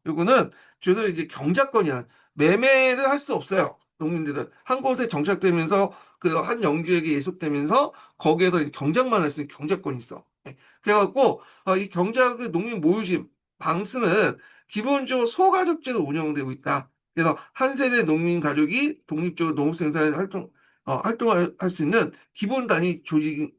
요거는 주로 이제 경작권이야. 매매를 할 수 없어요. 농민들은 한 곳에 정착되면서 그 한 영주에게 예속되면서 거기에서 이제 경작만 할 수 있는 경작권이 있어. 예. 그래갖고 이 경작 그 농민 모유지 방스는 기본적으로 소가족제로 운영되고 있다. 그래서 한 세대 농민 가족이 독립적으로 농업 생산을 활동을 할 수 있는 기본 단위 조직인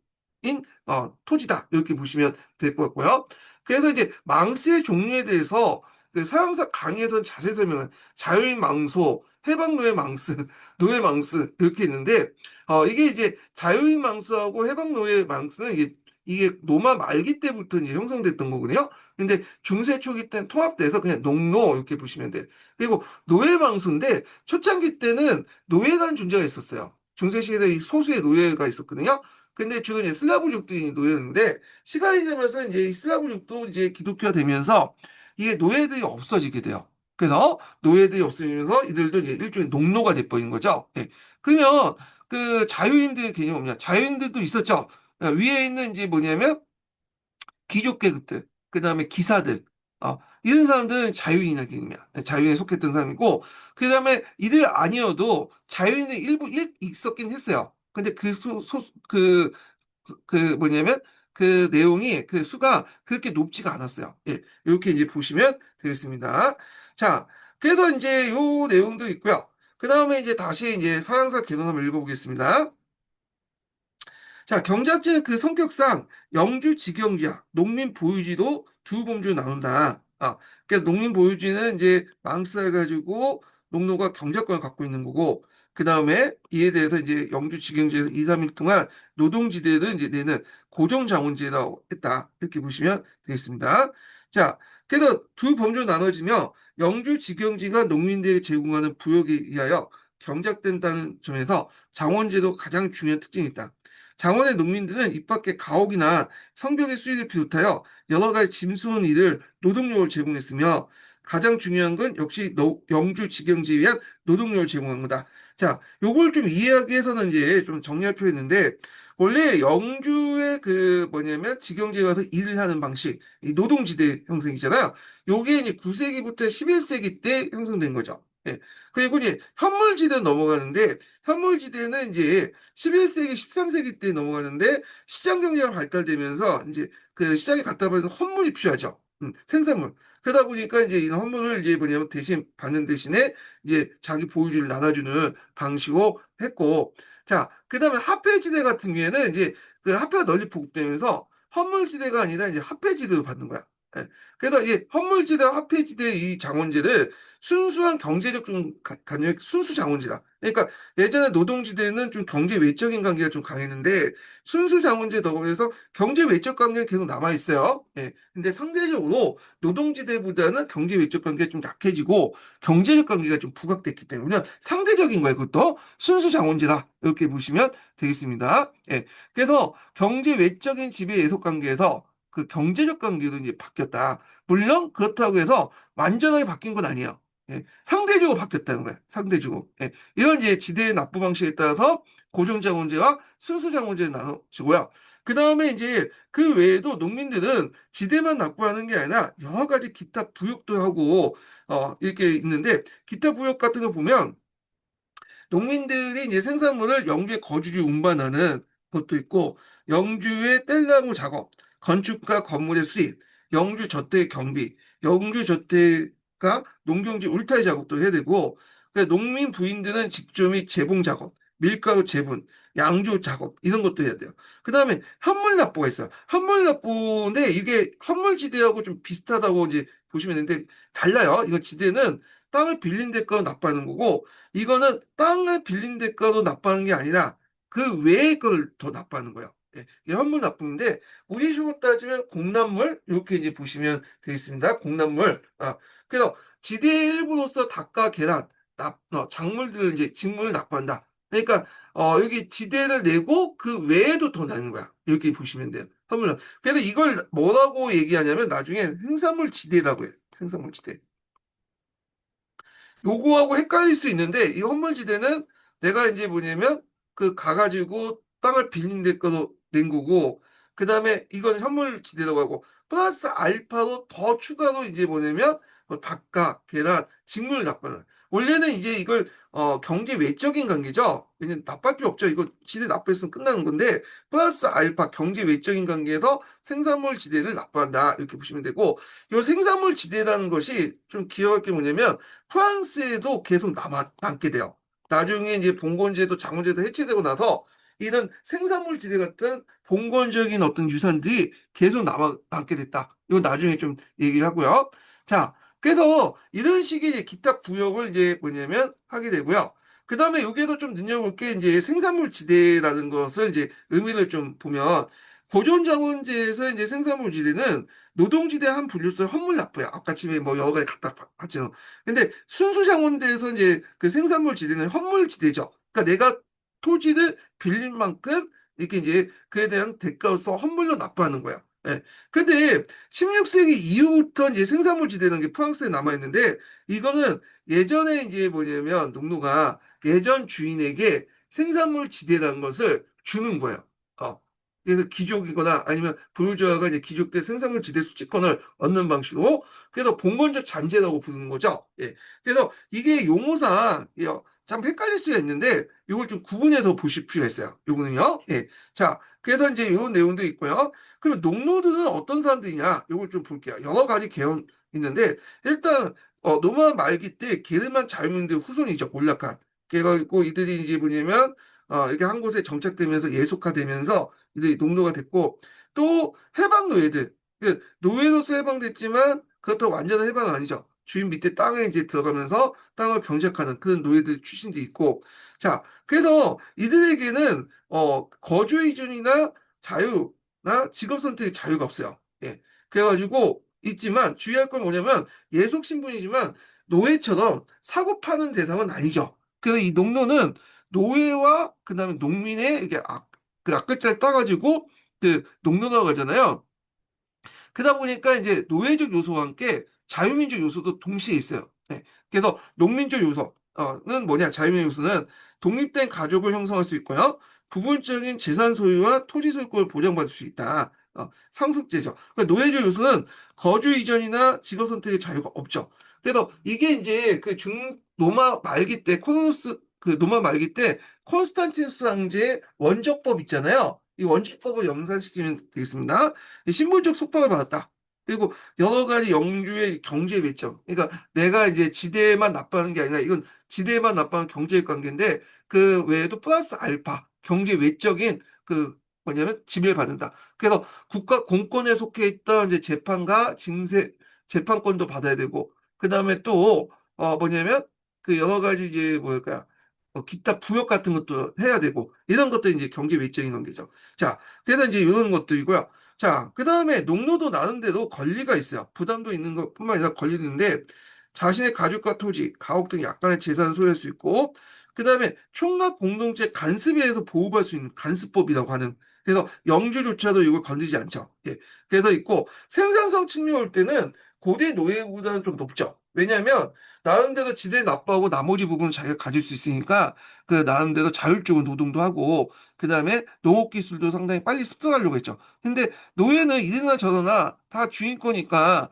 토지다. 이렇게 보시면 될 것 같고요. 그래서 이제 망스의 종류에 대해서 그 서양사 강의에서는 자세히 설명은 자유인 망소, 해방노예 망스, 노예 망스 이렇게 있는데 이게 이제 자유인 망스하고 해방노예 망스는 이게 노마 말기 때부터 이제 형성됐던 거거든요. 근데 중세 초기 때는 통합돼서 그냥 농노 이렇게 보시면 돼. 그리고 노예 망소인데 초창기 때는 노예라는 존재가 있었어요. 중세 시대에 이 소수의 노예가 있었거든요. 근데 주로 이제 슬라브족들이 노예였는데 시간이 지나면서 이제 이 슬라브족도 이제 기독교가 되면서 이게 노예들이 없어지게 돼요. 그래서 노예들이 없어지면서 이들도 이제 일종의 농노가 돼버린 거죠. 예. 그러면 그 자유인들의 개념이 없냐? 자유인들도 있었죠. 위에 있는 이제 뭐냐면 귀족 계급들, 그 다음에 기사들, 이런 사람들은 자유인의 개념이야. 자유인에 속했던 사람이고, 그 다음에 이들 아니어도 자유인의 일부 있었긴 했어요. 근데 뭐냐면 그 내용이 그 수가 그렇게 높지가 않았어요. 예, 이렇게 이제 보시면 되겠습니다. 자, 그래서 이제 요 내용도 있고요. 그 다음에 이제 다시 이제 서양사 개론 한번 읽어보겠습니다. 자, 경작지는 그 성격상 영주 직영지야, 농민 보유지도 두 범주로 나눈다. 그러니까 농민 보유지는 이제 망스해가지고 농노가 경작권을 갖고 있는 거고, 그 다음에 이에 대해서 이제 영주 직영지에서 2, 3일 동안 노동지대를 이제 내는 고정자원지라고 했다. 이렇게 보시면 되겠습니다. 자, 그래서 두 범주로 나눠지며 영주 직영지가 농민들에게 제공하는 부역에 의하여 경작된다는 점에서 장원제도 가장 중요한 특징이 있다. 장원의 농민들은 입 밖에 가옥이나 성벽의 수익을 비롯하여 여러 가지 짐스러운 일을 노동력을 제공했으며 가장 중요한 건 역시 영주 직영지에 의한 노동력을 제공한 거다. 자, 요걸 좀 이해하기 위해서는 이제 좀 정리할 필요 있는데 원래 영주의 그 뭐냐면 직영지에 가서 일을 하는 방식, 이 노동지대 형성이잖아요. 요게 이제 9세기부터 11세기 때 형성된 거죠. 예. 그리고 이제 현물지대 넘어가는데 현물지대는 이제 11세기, 13세기 때 넘어가는데 시장 경제가 발달되면서 이제 그 시장에 갖다 버리는 헌물이 필요하죠. 생산물. 그러다 보니까 이제 이 헌물을 이제 뭐냐면 대신 받는 대신에 이제 자기 보유지를 나눠주는 방식으로 했고, 자, 그 다음에 화폐지대 같은 경우에는 이제 그 화폐가 널리 보급되면서 헌물지대가 아니라 이제 화폐지대로 받는 거야. 예. 그래서 이 헌물지대와 화폐지대 이 장원제를 순수한 경제적 좀 순수 장원제다. 그러니까 예전에 노동지대는 좀 경제 외적인 관계가 좀 강했는데 순수 자본주의 더불어서 경제 외적 관계는 계속 남아 있어요. 예. 근데 상대적으로 노동지대보다는 경제 외적 관계가 좀 약해지고 경제적 관계가 좀 부각됐기 때문에 상대적인 거예요. 그것도 순수 자본주의다. 이렇게 보시면 되겠습니다. 예. 그래서 경제 외적인 지배 예속 관계에서 그 경제적 관계도 이제 바뀌었다. 물론 그렇다고 해서 완전하게 바뀐 건 아니에요. 예. 상대적으로 바뀌었다는 거예요. 상대적으로. 예. 이런 이제 지대의 납부 방식에 따라서 고정자본제와 순수자본제를 나눠지고요. 그 다음에 이제 그 외에도 농민들은 지대만 납부하는 게 아니라 여러 가지 기타 부역도 하고 이렇게 있는데 기타 부역 같은 거 보면 농민들이 이제 생산물을 영주의 거주지 운반하는 것도 있고, 영주의 뗄나무 작업, 건축과 건물의 수립, 영주 저택 경비, 영주 저택과 농경지 울타리 작업도 해야 되고, 농민 부인들은 직조 및 재봉 작업, 밀가루 재분, 양조 작업 이런 것도 해야 돼요. 그 다음에 현물 납부가 있어요. 현물 납부인데 이게 현물 지대하고 좀 비슷하다고 이제 보시면 되는데 달라요. 이거 지대는 땅을 빌린 대가로 납부하는 거고 이거는 땅을 빌린 대가로 납부하는 게 아니라 그 외의 걸 더 납부하는 거예요. 예, 이게 현물납부인데 우리식으로 따지면 공납물 이렇게 이제 보시면 되겠습니다. 공납물. 그래서 지대의 일부로서 닭과 계란, 작물들을 이제 직물을 납부한다. 그러니까 여기 지대를 내고 그 외에도 더 내는 거야. 이렇게 보시면 돼요. 현물납. 그래서 이걸 뭐라고 얘기하냐면 나중에 생산물 지대라고 해요. 생산물 지대. 요거하고 헷갈릴 수 있는데 이 헌물지대는 내가 이제 뭐냐면 그 가가지고 땅을 빌린 데 거로 낸 거고 그 다음에 이건 현물지대라고 하고 플러스 알파로 더 추가로 이제 뭐냐면 닭과 계란, 직물을 납부하는 원래는 이제 이걸 경계 외적인 관계죠. 왜냐면 납부할 필요 없죠. 이거 지대 납부했으면 끝나는 건데 플러스 알파 경계 외적인 관계에서 생산물 지대를 납부한다 이렇게 보시면 되고 이 생산물 지대라는 것이 좀 기억할 게 뭐냐면 프랑스에도 계속 남게 돼요. 나중에 이제 봉건제도 장군제도 해체되고 나서 이런 생산물 지대 같은 봉건적인 어떤 유산들이 계속 남게 됐다. 이거 나중에 좀 얘기를 하고요. 자, 그래서 이런 식의 이제 기타 부역을 이제 뭐냐면 하게 되고요. 그 다음에 여기에도 좀 눈여볼 게 이제 생산물 지대라는 것을 이제 의미를 좀 보면 고존자본제에서 이제 생산물 지대는 노동지대 한 분류수를 헌물납부야. 아까 집에 뭐 여러 가지 갖다 봤죠. 근데 순수자본대에서 이제 그 생산물 지대는 헌물 지대죠. 그러니까 내가 토지를 빌린 만큼 이렇게 이제 그에 대한 대가로서 헌물로 납부하는 거야. 예. 근데 16세기 이후부터 이제 생산물 지대라는 게 프랑스에 남아 있는데 이거는 예전에 이제 뭐냐면 농노가 예전 주인에게 생산물 지대라는 것을 주는 거예요. 어. 그래서 귀족이거나 아니면 부르주아가 이제 귀족 때 생산물 지대 수취권을 얻는 방식으로 그래서 봉건적 잔재라고 부르는 거죠. 예. 그래서 이게 용어상 참 헷갈릴 수가 있는데 이걸 좀 구분해서 보실 필요가 있어요. 요거는요. 예. 자, 그래서 이제 이런 내용도 있고요. 그러면 농노들은 어떤 사람들이냐? 이걸 좀 볼게요. 여러 가지 개헌 있는데 일단 노마 말기 때 게르만 자유민들 후손이죠. 몰락한. 그래가지고 이들이 이제 뭐냐면 이렇게 한 곳에 정착되면서 예속화되면서 이들이 농노가 됐고 또 해방 노예들 그 노예로서 해방됐지만 그렇다고 완전한 해방은 아니죠. 주인 밑에 땅에 이제 들어가면서 땅을 경작하는 그런 노예들 출신도 있고 자 그래서 이들에게는 거주 이전이나 자유나 직업 선택의 자유가 없어요. 예. 그래가지고 있지만 주의할 건 뭐냐면 예속 신분이지만 노예처럼 사고 파는 대상은 아니죠. 그래서 이 농노는 노예와 그다음에 농민의 이게 그 앞글자를 따가지고 그 농노라고 하잖아요. 그러다 보니까 이제 노예적 요소와 함께 자유민족 요소도 동시에 있어요. 네. 그래서 농민적 요소는 뭐냐? 자유민족 요소는 독립된 가족을 형성할 수 있고요. 부분적인 재산 소유와 토지 소유권을 보장받을 수 있다. 상속제죠. 그러니까 노예적 요소는 거주 이전이나 직업 선택의 자유가 없죠. 그래서 이게 이제 그 로마 말기 때 로마 말기 때 콘스탄티누스 황제의 원적법 있잖아요. 이 원적법을 연산시키면 되겠습니다. 신분적 속박을 받았다. 그리고 여러 가지 영주의 경제 외적. 그러니까 내가 이제 지대만 납부하는 게 아니라 이건 지대만 납부하는 경제적 관계인데 그 외에도 플러스 알파 경제 외적인 그 뭐냐면 지배를 받는다. 그래서 국가 공권에 속해 있던 이제 재판과 재판권도 받아야 되고 그다음에 또 뭐냐면 그 여러 가지 이제 뭐랄까 기타 부역 같은 것도 해야 되고 이런 것도 이제 경제 외적인 관계죠. 자, 그래서 이제 이런 것들이고요. 자, 그 다음에 농노도 나름대로 권리가 있어요. 부담도 있는 것뿐만 아니라 권리도 있는데 자신의 가족과 토지, 가옥 등 약간의 재산을 소유할 수 있고 그 다음에 총각 공동체 간습에 의해서 보호받을 수 있는 간습법이라고 하는 그래서 영주조차도 이걸 건드리지 않죠. 예. 그래서 있고 생산성 측면 올 때는 고대 노예보다는 좀 높죠. 왜냐하면 나름대로 지대 납부하고 나머지 부분은 자기가 가질 수 있으니까 그 나름대로 자율적으로 노동도 하고 그 다음에 농업 기술도 상당히 빨리 습득하려고 했죠. 근데 노예는 이래나 저러나 다 주인거니까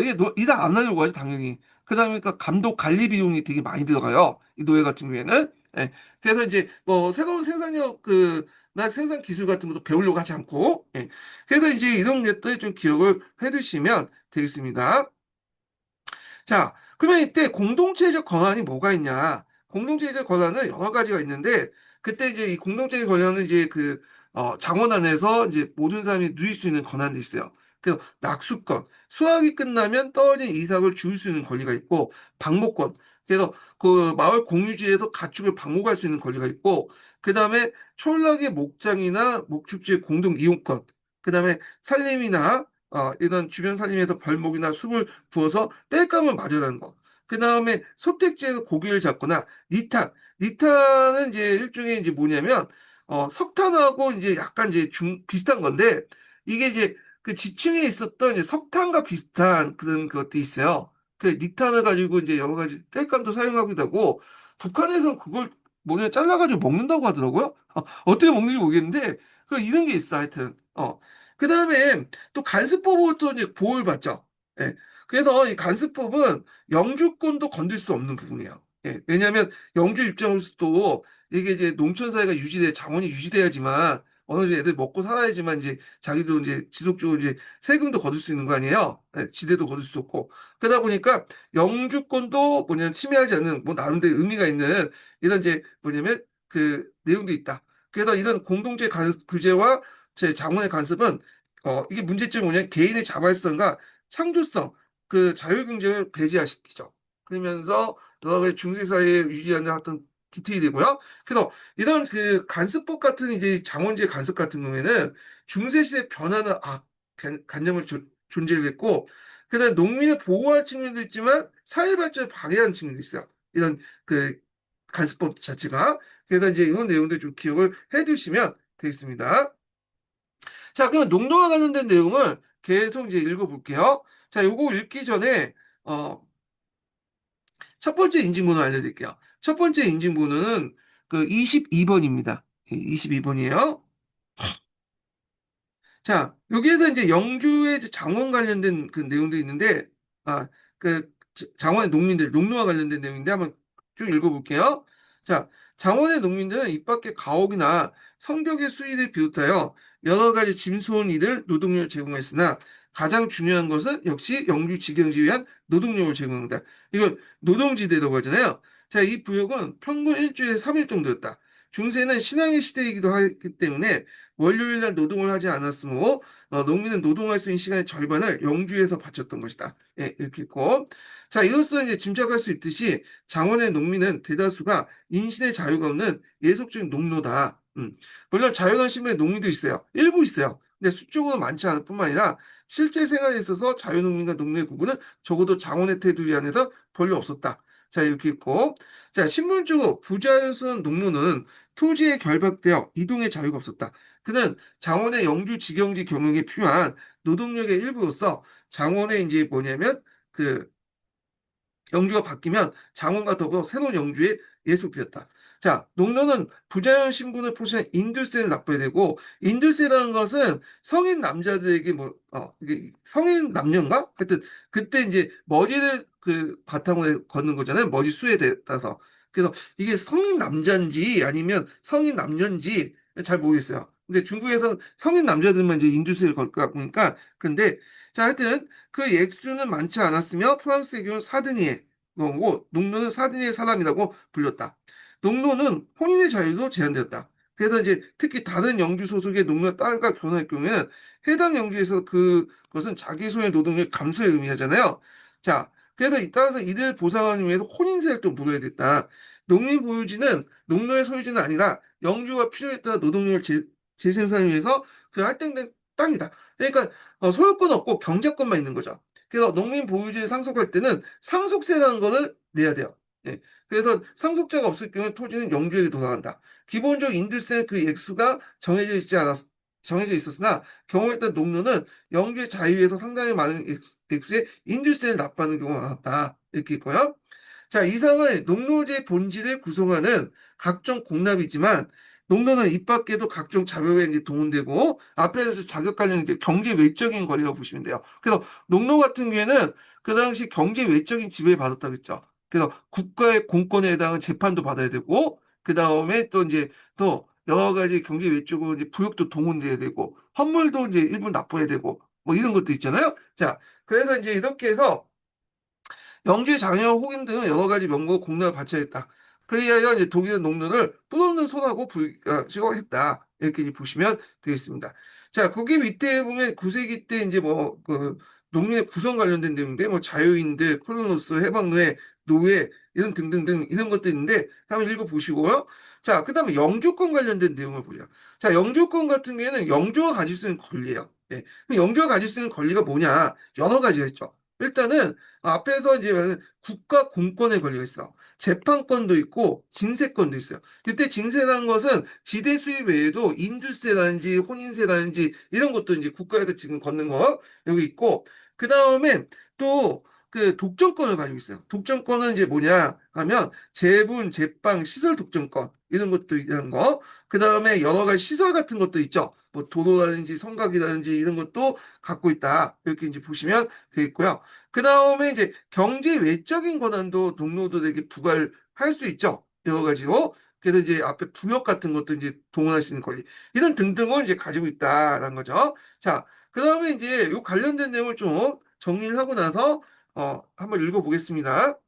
이게 일을 안 하려고 하죠 당연히. 그다음에 그 감독 관리 비용이 되게 많이 들어가요. 이 노예 같은 경우에는. 예. 그래서 이제 뭐 새로운 생산력 나 생산 기술 같은 것도 배우려고 하지 않고 예. 그래서 이제 이런 것들 좀 기억을 해두시면 되겠습니다. 자, 그러면 이때 공동체적 권한이 뭐가 있냐? 공동체적 권한은 여러 가지가 있는데, 그때 이제 이 공동체적 권한은 이제 장원 안에서 이제 모든 사람이 누릴 수 있는 권한이 있어요. 그 낙수권, 수학이 끝나면 떨어진 이삭을 줄 수 있는 권리가 있고, 방목권, 그래서 그 마을 공유지에서 가축을 방목할 수 있는 권리가 있고, 그 다음에 촌락의 목장이나 목축지의 공동 이용권, 그 다음에 산림이나 이런 주변 산림에서 벌목이나 숲을 부어서 땔감을 마련하는 거. 그 다음에 소택지에서 고기를 잡거나 니탄. 니탄은 이제 일종의 이제 뭐냐면 석탄하고 이제 약간 이제 비슷한 건데 이게 이제 그 지층에 있었던 이제 석탄과 비슷한 그런 것도 있어요. 그 닉탄을 가지고 이제 여러 가지 땔감도 사용하기도 하고 북한에서는 그걸 뭐냐 잘라가지고 먹는다고 하더라고요. 어떻게 먹는지 모르겠는데 그 이런 게 있어 하여튼. 그 다음에 또 간수법으로 또 이제 보호를 받죠. 예. 그래서 이 간수법은 영주권도 건들 수 없는 부분이에요. 예. 왜냐하면 영주 입장으로서도 이게 이제 농촌 사회가 자원이 유지돼야지만 어느 정도 애들 먹고 살아야지만 이제 자기도 이제 지속적으로 이제 세금도 거둘 수 있는 거 아니에요? 예, 지대도 거둘 수 없고. 그러다 보니까 영주권도 뭐냐면 침해하지 않는 뭐 나름대로 의미가 있는 이런 이제 뭐냐면 그 내용도 있다. 그래서 이런 공동체 규제와 제 자본의 간섭은 이게 문제점이 뭐냐 개인의 자발성과 창조성 그 자유경쟁을 배제시키죠. 그러면서 여러 가지 중세 사회에 유지하는 어떤 디테일이 되고요. 그래서 이런 그 간섭법 같은 이제 장원제 간섭 같은 경우에는 중세시대 변화는 관념을 존재를 했고 그다음에 농민을 보호할 측면도 있지만 사회 발전을 방해하는 측면도 있어요. 이런 그 간섭법 자체가. 그래서 이제 이런 내용들 좀 기억을 해두시면 되겠습니다. 자, 그러면 농도와 관련된 내용을 계속 이제 읽어볼게요. 자, 요거 읽기 전에 어, 첫 번째 인증번호 알려드릴게요. 첫 번째 인증번호는 그 22번입니다. 22번이에요. 자, 여기에서 이제 영주의 이제 장원 관련된 그 내용도 있는데, 그 장원의 농민들, 농노와 관련된 내용인데 한번 쭉 읽어볼게요. 자, 장원의 농민들은 이 밖에 가옥이나 성벽의 수익을 비롯하여 여러 가지 짐소원 일을 노동력을 제공했으나 가장 중요한 것은 역시 영주 직영지 위한 노동력을 제공한다. 이걸 노동지대라고 하잖아요. 자, 이 부역은 평균 일주일에 3일 정도였다. 중세는 신앙의 시대이기도 하기 때문에 월요일 날 노동을 하지 않았으므로 농민은 노동할 수 있는 시간의 절반을 영주에서 바쳤던 것이다. 예, 이렇게 있고. 자, 이로써 이제 짐작할 수 있듯이 장원의 농민은 대다수가 인신의 자유가 없는 예속적인 농노다. 물론 자유로운 신분의 농민도 있어요. 일부 있어요. 근데 수적으로 많지 않을 뿐만 아니라 실제 생활에 있어서 자유농민과 농노의 구분은 적어도 장원의 테두리 안에서 별로 없었다. 자, 이렇게 있고. 자, 신분적으로 부자연스러운 농노는 토지에 결박되어 이동의 자유가 없었다. 그는 장원의 영주 직영지 경영에 필요한 노동력의 일부로서 장원의 이제 뭐냐면 그 영주가 바뀌면 장원과 더불어 새로운 영주에 예속되었다. 자, 농노는 부자연 신분을 포함한 인들세를 납부해야 되고, 인들세라는 것은 성인 남자들에게 이게 성인 남녀인가? 하여튼, 그때 이제 머리를 그 바탕으로 걷는 거잖아요. 머리 수에 따라서. 그래서 이게 성인 남자인지 아니면 성인 남녀인지 잘 모르겠어요. 근데 중국에서는 성인 남자들만 이제 인두스를 걸까 보니까, 근데, 자, 하여튼, 그 액수는 많지 않았으며, 프랑스의 경우는 사드니에, 거고, 농노는 사드니의 사람이라고 불렸다. 농노는 혼인의 자유도 제한되었다. 그래서 이제 특히 다른 영주 소속의 농노 딸과 결혼할 경우에는 해당 영주에서 그것은 자기 소유의 노동력 감소를 의미하잖아요. 자, 그래서 따라서 이들 보상하기 위해서 혼인세를 또 물어야 됐다. 농민 보유지는 농노의 소유지는 아니라 영주가 필요에 따라 노동력을 재생산을 위해서 그 할당된 땅이다. 그러니까 소유권 없고 경작권만 있는 거죠. 그래서 농민 보유지를 상속할 때는 상속세라는 거를 내야 돼요. 예. 그래서 상속자가 없을 경우에 토지는 영주에게 돌아간다. 기본적 인들세 그 액수가 정해져 있었으나 경우에 따른 농노는 영주의 자유에서 상당히 많은 액수의 인들세를 납부하는 경우가 많았다. 이렇게 있고요. 자, 이상은 농노제 본질을 구성하는 각종 공납이지만 농노는 이 밖에도 각종 자격에 이제 동원되고 앞에서 자격 관련 이제 경제 외적인 권리라고 보시면 돼요. 그래서 농노 같은 경우에는 그 당시 경제 외적인 지배를 받았다고 했죠. 그래서 국가의 공권에 해당하는 재판도 받아야 되고 그 다음에 또 이제 또 여러 가지 경제 외적으로 이제 부역도 동원돼야 되고 헌물도 이제 일부 납부해야 되고 뭐 이런 것도 있잖아요. 자, 그래서 이제 이렇게 해서 영주의 장려 혹인 등은 여러 가지 명목 공론을 바쳐야겠다. 그리하여 이제 독일의 농노를 뿌없는 손하고 불시고했다. 이렇게 이제 보시면 되겠습니다. 자, 거기 밑에 보면 9세기 때 이제 뭐 그 농민의 구성 관련된 내용인데 뭐 자유인들, 콜로노스, 해방노예 노예, 이런 등등등 이런 것도 있는데 한번 읽어보시고요. 자, 그 다음에 영주권 관련된 내용을 보자. 자, 영주권 같은 경우에는 영주가 가질 수 있는 권리예요. 예. 그럼 영주가 가질 수 있는 권리가 뭐냐? 여러 가지가 있죠. 일단은 앞에서 이제 말하는 국가 공권의 권리가 있어. 재판권도 있고 징세권도 있어요. 이때 징세라는 것은 지대 수입 외에도 인주세라든지 혼인세라든지 이런 것도 이제 국가에서 지금 걷는 거 여기 있고 그 다음에 또 그 독점권을 가지고 있어요. 독점권은 이제 뭐냐 하면 재분, 제빵, 시설 독점권 이런 것도 있는 거. 그 다음에 여러 가지 시설 같은 것도 있죠. 뭐 도로라든지 성곽이라든지 이런 것도 갖고 있다. 이렇게 이제 보시면 되겠고요. 그 다음에 이제 경제 외적인 권한도 농노도에게 부과할 수 있죠. 여러 가지로. 그래서 이제 앞에 부역 같은 것도 이제 동원할 수 있는 권리. 이런 등등을 이제 가지고 있다라는 거죠. 자, 그 다음에 이제 요 관련된 내용을 좀 정리를 하고 나서, 한번 읽어보겠습니다.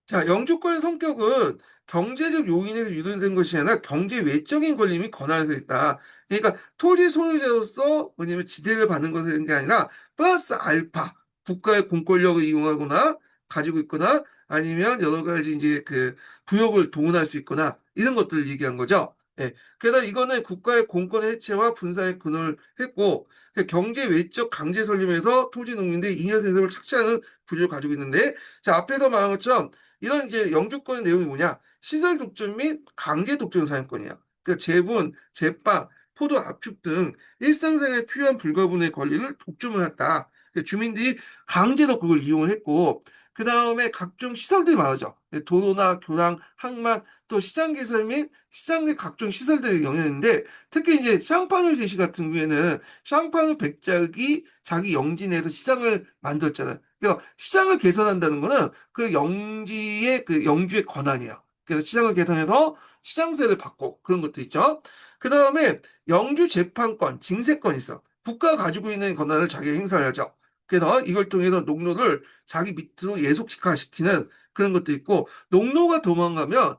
자, 영주권의 성격은 경제적 요인에서 유도된 것이 아니라 경제 외적인 권리 및 권한에서 있다. 그러니까 토지 소유자로서 뭐냐면 지대를 받는 것이 게 아니라 플러스 알파 국가의 공권력을 이용하거나 가지고 있거나 아니면 여러 가지 이제 그 부역을 동원할 수 있거나 이런 것들을 얘기한 거죠. 예. 게다가 이거는 국가의 공권 해체와 분산의 근원을 했고 경제 외적 강제 설립에서 토지 농민들의 잉여 생업을 착취하는 구조를 가지고 있는데 자 앞에서 말한 것처럼 이런 이제 영주권의 내용이 뭐냐? 시설 독점 및 강제 독점 사용권이야. 그러니까 재분, 제빵, 포도 압축 등 일상생활에 필요한 불가분의 권리를 독점을 했다. 그러니까 주민들이 강제로 그걸 이용을 했고, 그 다음에 각종 시설들이 많아져. 도로나 교량, 항만, 또 시장 개설 및 시장 내 각종 시설들이 영향인데, 특히 이제 샹파뉴 제시 같은 경우에는 샹파뉴 백작이 자기 영지내에서 시장을 만들었잖아요. 그러니까 시장을 개선한다는 거는 그 영지의 그 영주의 권한이야. 그래서 시장을 개선해서 시장세를 받고 그런 것도 있죠. 그 다음에 영주 재판권, 징세권이 있어. 국가가 가지고 있는 권한을 자기가 행사하죠. 그래서 이걸 통해서 농노를 자기 밑으로 예속시키는 그런 것도 있고, 농노가 도망가면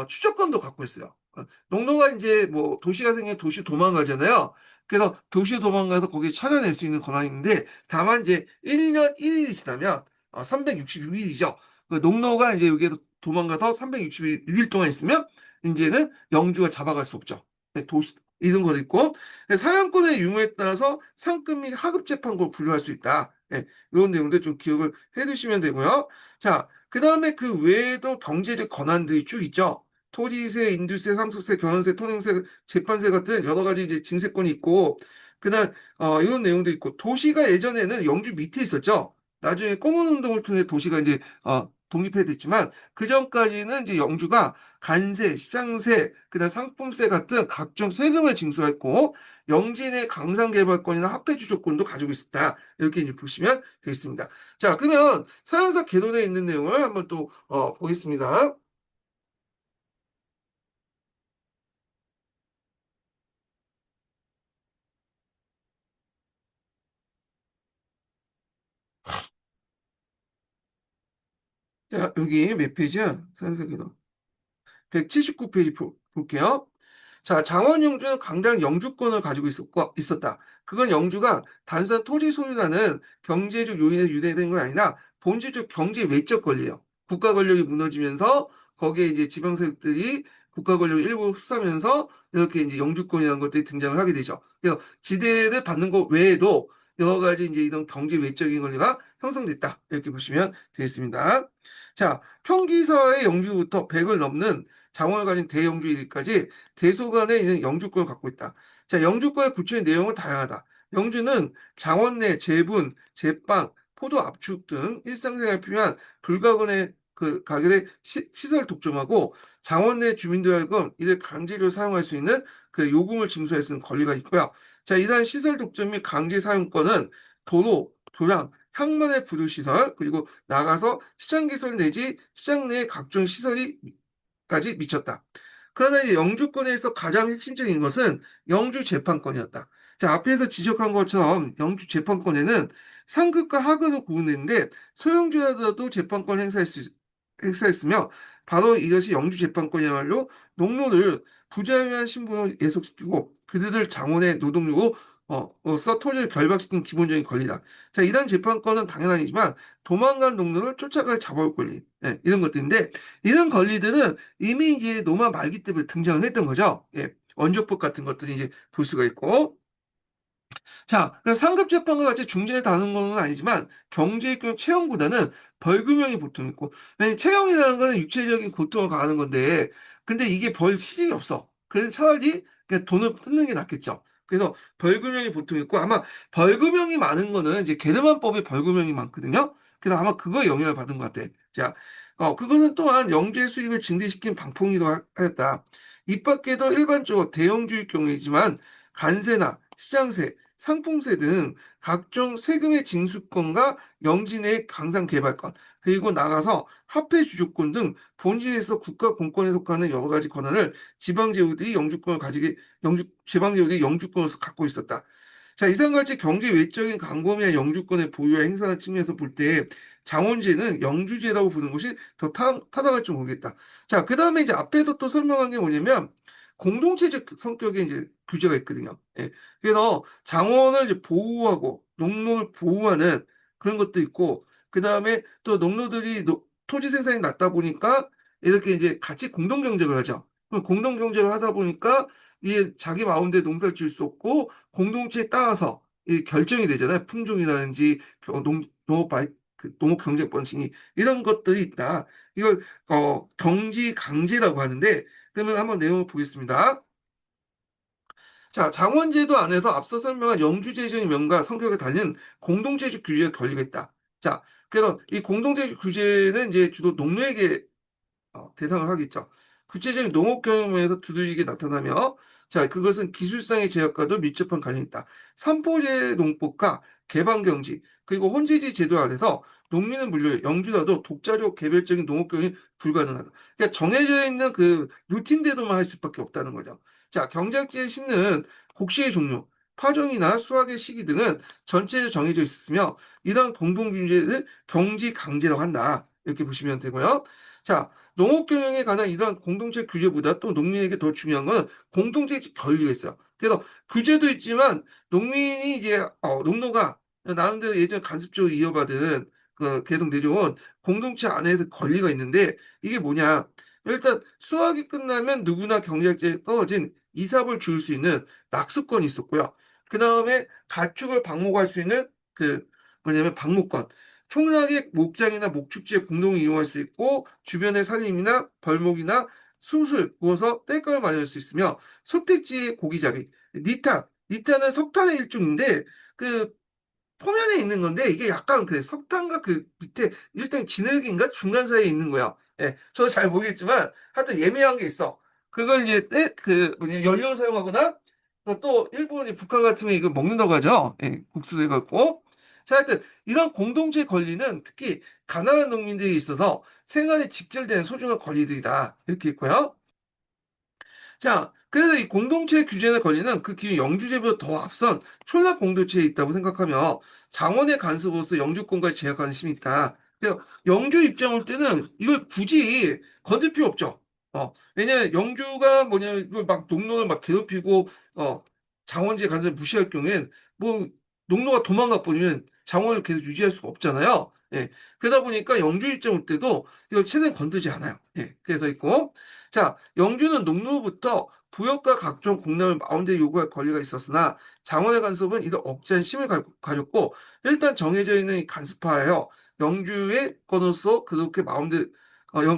추적권도 갖고 있어요. 농노가 이제 뭐 도시가 생기면 도시 도망가잖아요. 그래서 도시 도망가서 거기에 찾아낼 수 있는 권한이 있는데, 다만 이제 1년 1일이 지나면 366일이죠. 그 농노가 이제 여기에서 도망가서 366일 동안 있으면 이제는 영주가 잡아갈 수 없죠. 네, 도시 이런 것도 있고 사형권의 유무에 따라서 상급 및 하급 재판국을 분류할 수 있다. 네, 이런 내용들 좀 기억을 해두시면 되고요. 자, 그 다음에 그 외에도 경제적 권한들이 쭉 있죠. 토지세, 인두세, 상속세, 경연세, 토행세, 재판세 같은 여러 가지 이제 징세권이 있고, 그다음 이런 내용도 있고, 도시가 예전에는 영주 밑에 있었죠. 나중에 공원운동을 통해 도시가 이제 독립해됐지만 그 전까지는 이제 영주가 간세, 시장세, 그다음 상품세 같은 각종 세금을 징수했고 영지 내 강상개발권이나 화폐주조권도 가지고 있었다. 이렇게 이제 보시면 되겠습니다. 자, 그러면 서양사 개론에 있는 내용을 한번 또 보겠습니다. 자, 여기 몇 페이지야? 서양사 개론. 179페이지 볼게요. 자, 장원 영주는 강대한 영주권을 가지고 있었다. 그건 영주가 단순한 토지 소유라는 경제적 요인에 유래된 건 아니라 본질적 경제 외적 권리예요. 국가 권력이 무너지면서 거기에 이제 지방 세력들이 국가 권력을 일부 흡수하면서 이렇게 이제 영주권이라는 것들이 등장을 하게 되죠. 그래서 지대를 받는 것 외에도 여러 가지 이제 이런 경제 외적인 권리가 형성됐다. 이렇게 보시면 되겠습니다. 자, 평기사의 영주부터 100을 넘는 장원을 가진 대영주일까지 대소간에 있는 영주권을 갖고 있다. 자, 영주권의 구체적인 내용은 다양하다. 영주는 장원 내 제분, 제빵, 포도 압축 등 일상생활에 필요한 불가근의 그 가게의 시설 독점하고 장원 내 주민들 하여금 이를 강제로 사용할 수 있는 그 요금을 징수할 수 있는 권리가 있고요. 자, 이러한 시설 독점 및 강제 사용권은 도로, 교량, 향만의 부두시설, 그리고 나가서 시장 개설 내지 시장 내 각종 시설이 까지 미쳤다. 그러나 이 영주권에서 가장 핵심적인 것은 영주 재판권이었다. 자, 앞에서 지적한 것처럼 영주 재판권에는 상급과 하급으로 구분되는데 소형주라도 재판권 행사했으며 바로 이것이 영주 재판권이야말로 농노를 부자유한 신분으로 예속시키고 그들을 장원의 노동력으로 써 토지를 결박시킨 기본적인 권리다. 자, 이런 재판권은 당연하지만 도망간 농노를 쫓아갈 자벌 권리, 예, 이런 것들인데 이런 권리들은 이미 이제 노마 말기 때부터 등장을 했던 거죠. 예, 원조법 같은 것들이 이제 볼 수가 있고. 자, 그래서 상급 재판과 같이 중재를 다루는 건 아니지만 경제익금 채용보다는 벌금형이 보통 있고, 왜냐면 채용이라는 거는 육체적인 고통을 가하는 건데, 근데 이게 벌 시중이 없어. 그래서 차라리 그냥 돈을 뜯는 게 낫겠죠. 그래서 벌금형이 보통 있고, 아마 벌금형이 많은 거는 이제 게르만법에 벌금형이 많거든요. 그래서 아마 그거 영향을 받은 것 같아. 자, 그것은 또한 영주의 수익을 증대시킨 방풍이기도 하였다. 이 밖에도 일반적으로 대형주의 경우이지만 관세나 시장세, 상품세 등 각종 세금의 징수권과 영지 내 강상 개발권, 그리고 나가서 화폐 주주권 등 본질에서 국가 공권에 속하는 여러 가지 권한을 지방제국들이 영주권을 가지게 지방제국들이 영주권으로서 갖고 있었다. 자, 이상과 같이 경제 외적인 강범위나 영주권의 보유와 행사하는 측면에서 볼 때 장원제는 영주제라고 부르는 것이 더 타당할지 모르겠다. 자, 그 다음에 이제 앞에서 또 설명한 게 뭐냐면 공동체적 성격의 이제 규제가 있거든요. 예. 그래서 장원을 이제 보호하고 농노를 보호하는 그런 것도 있고, 그 다음에 또 농노들이 토지 생산이 낮다 보니까 이렇게 이제 같이 공동 경쟁을 하죠. 그럼 공동 경쟁을 하다 보니까 이게 자기 마음대로 농사를 지을 수 없고 공동체에 따라서 이 결정이 되잖아요. 품종이라든지 농업 경쟁 방식이 이런 것들이 있다. 이걸 경지 강제라고 하는데 그러면 한번 내용을 보겠습니다. 자, 장원제도 안에서 앞서 설명한 영주제적인 면과 성격을 달린 공동체적 규제의 권리가 있다. 자, 그래서 이 공동체적 규제는 이제 주로 농노에게 대상을 하겠죠. 구체적인 농업 경험에서 두드러지게 나타나며, 자, 그것은 기술상의 제약과도 밀접한 관련이 있다. 삼포제 농법과 개방경지, 그리고 혼재지 제도 아래서 농민은 물론 영주라도 독자적 개별적인 농업 경영이 불가능하다. 그러니까 정해져 있는 그 루틴대로만 할 수밖에 없다는 거죠. 자, 경작지에 심는 곡식의 종류, 파종이나 수확의 시기 등은 전체적으로 정해져 있으며, 이런 공동규제를 경지 강제라고 한다. 이렇게 보시면 되고요. 자, 농업 경영에 관한 이러한 공동체 규제보다 또 농민에게 더 중요한 건 공동체 권리가 있어요. 그래서 규제도 있지만 농민이 이제 농노가 나름대로 예전 간섭적으로 이어받은 그 계속 내려온 공동체 안에서 권리가 있는데 이게 뭐냐? 일단 수확이 끝나면 누구나 경작지에 떨어진 이삽을 줄 수 있는 낙수권이 있었고요. 그 다음에 가축을 방목할 수 있는 그 뭐냐면 방목권. 총락의 목장이나 목축지에 공동 이용할 수 있고 주변의 산림이나 벌목이나 숯을 구워서 땔감을 마련할 수 있으며 소택지의 고기잡이, 니탄은 석탄의 일종인데 그 포면에 있는 건데 이게 약간 그래 석탄과 그 밑에 일단 진흙인가 중간 사이에 있는 거야. 예, 저도 잘 모르겠지만 하여튼 예매한 게 있어. 그걸 이제 그 뭐냐 연료 사용하거나 또 일본이 북한 같으면 이거 먹는다고 하죠. 예, 국수도 해갖고. 자, 하여튼 이런 공동체 권리는 특히 가난한 농민들이 있어서 생활에 직결되는 소중한 권리들이다. 이렇게 있고요. 자, 그래서 이 공동체 규제나 권리는 그 기존 영주제보다 더 앞선 촌락 공동체에 있다고 생각하며 장원의 간섭으로서 영주권과 제약하는 힘이 있다. 그래서 영주 입장 올 때는 이걸 굳이 건들 필요 없죠. 왜냐면 영주가 뭐냐, 이걸 막 농노를 막 괴롭히고, 장원제 간섭을 무시할 경우엔 뭐 농노가 도망가 버리면 장원을 계속 유지할 수가 없잖아요. 예. 그러다 보니까 영주 입장 올 때도 이걸 최대한 건들지 않아요. 예. 그래서 있고. 자, 영주는 농노로부터 부역과 각종 공람을 마음대로 요구할 권리가 있었으나 장원의 간섭은 이를 억제한 힘을 가졌고 일단 정해져 있는 이 간섭하여 영주의 권으로서 그렇게 마음대로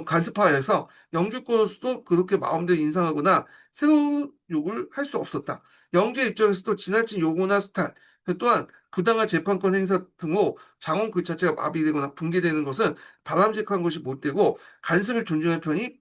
간섭하여서 영주권으로서도 그렇게 마음대로 인상하거나 새로운 요구를 할 수 없었다. 영주의 입장에서도 지나친 요구나 수탈 또한 부당한 재판권 행사 등으로 장원 그 자체가 마비되거나 붕괴되는 것은 바람직한 것이 못 되고 간섭을 존중하는 편이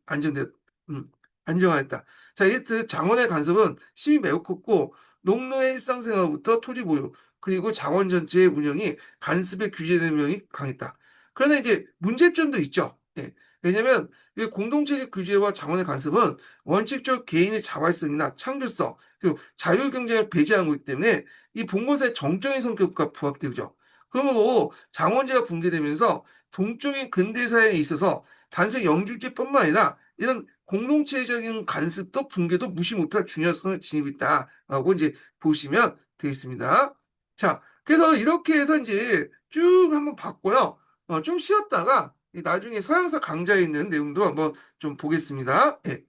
안정화했다. 자, 이트 장원의 간섭은 힘이 매우 컸고 농노의 일상생활부터 토지 보유 그리고 장원 전체의 운영이 간섭에 규제되는 면이 강했다. 그러나 이제 문제점도 있죠. 예. 왜냐하면 이 공동체적 규제와 장원의 간섭은 원칙적 개인의 자발성이나 창조성 그리고 자유 경쟁을 배제한 거기 때문에 이 봉건사의 정적인 성격과 부합되죠. 그러므로 장원제가 붕괴되면서 동적인 근대사에 있어서 단순히 영주제뿐만 아니라 이런 공동체적인 간섭도 붕괴도 무시 못할 중요성을 지니고 있다라고 이제 보시면 되겠습니다. 자, 그래서 이렇게 해서 이제 쭉 한번 봤고요. 좀 쉬었다가 나중에 서양사 강좌에 있는 내용도 한번 좀 보겠습니다. 예.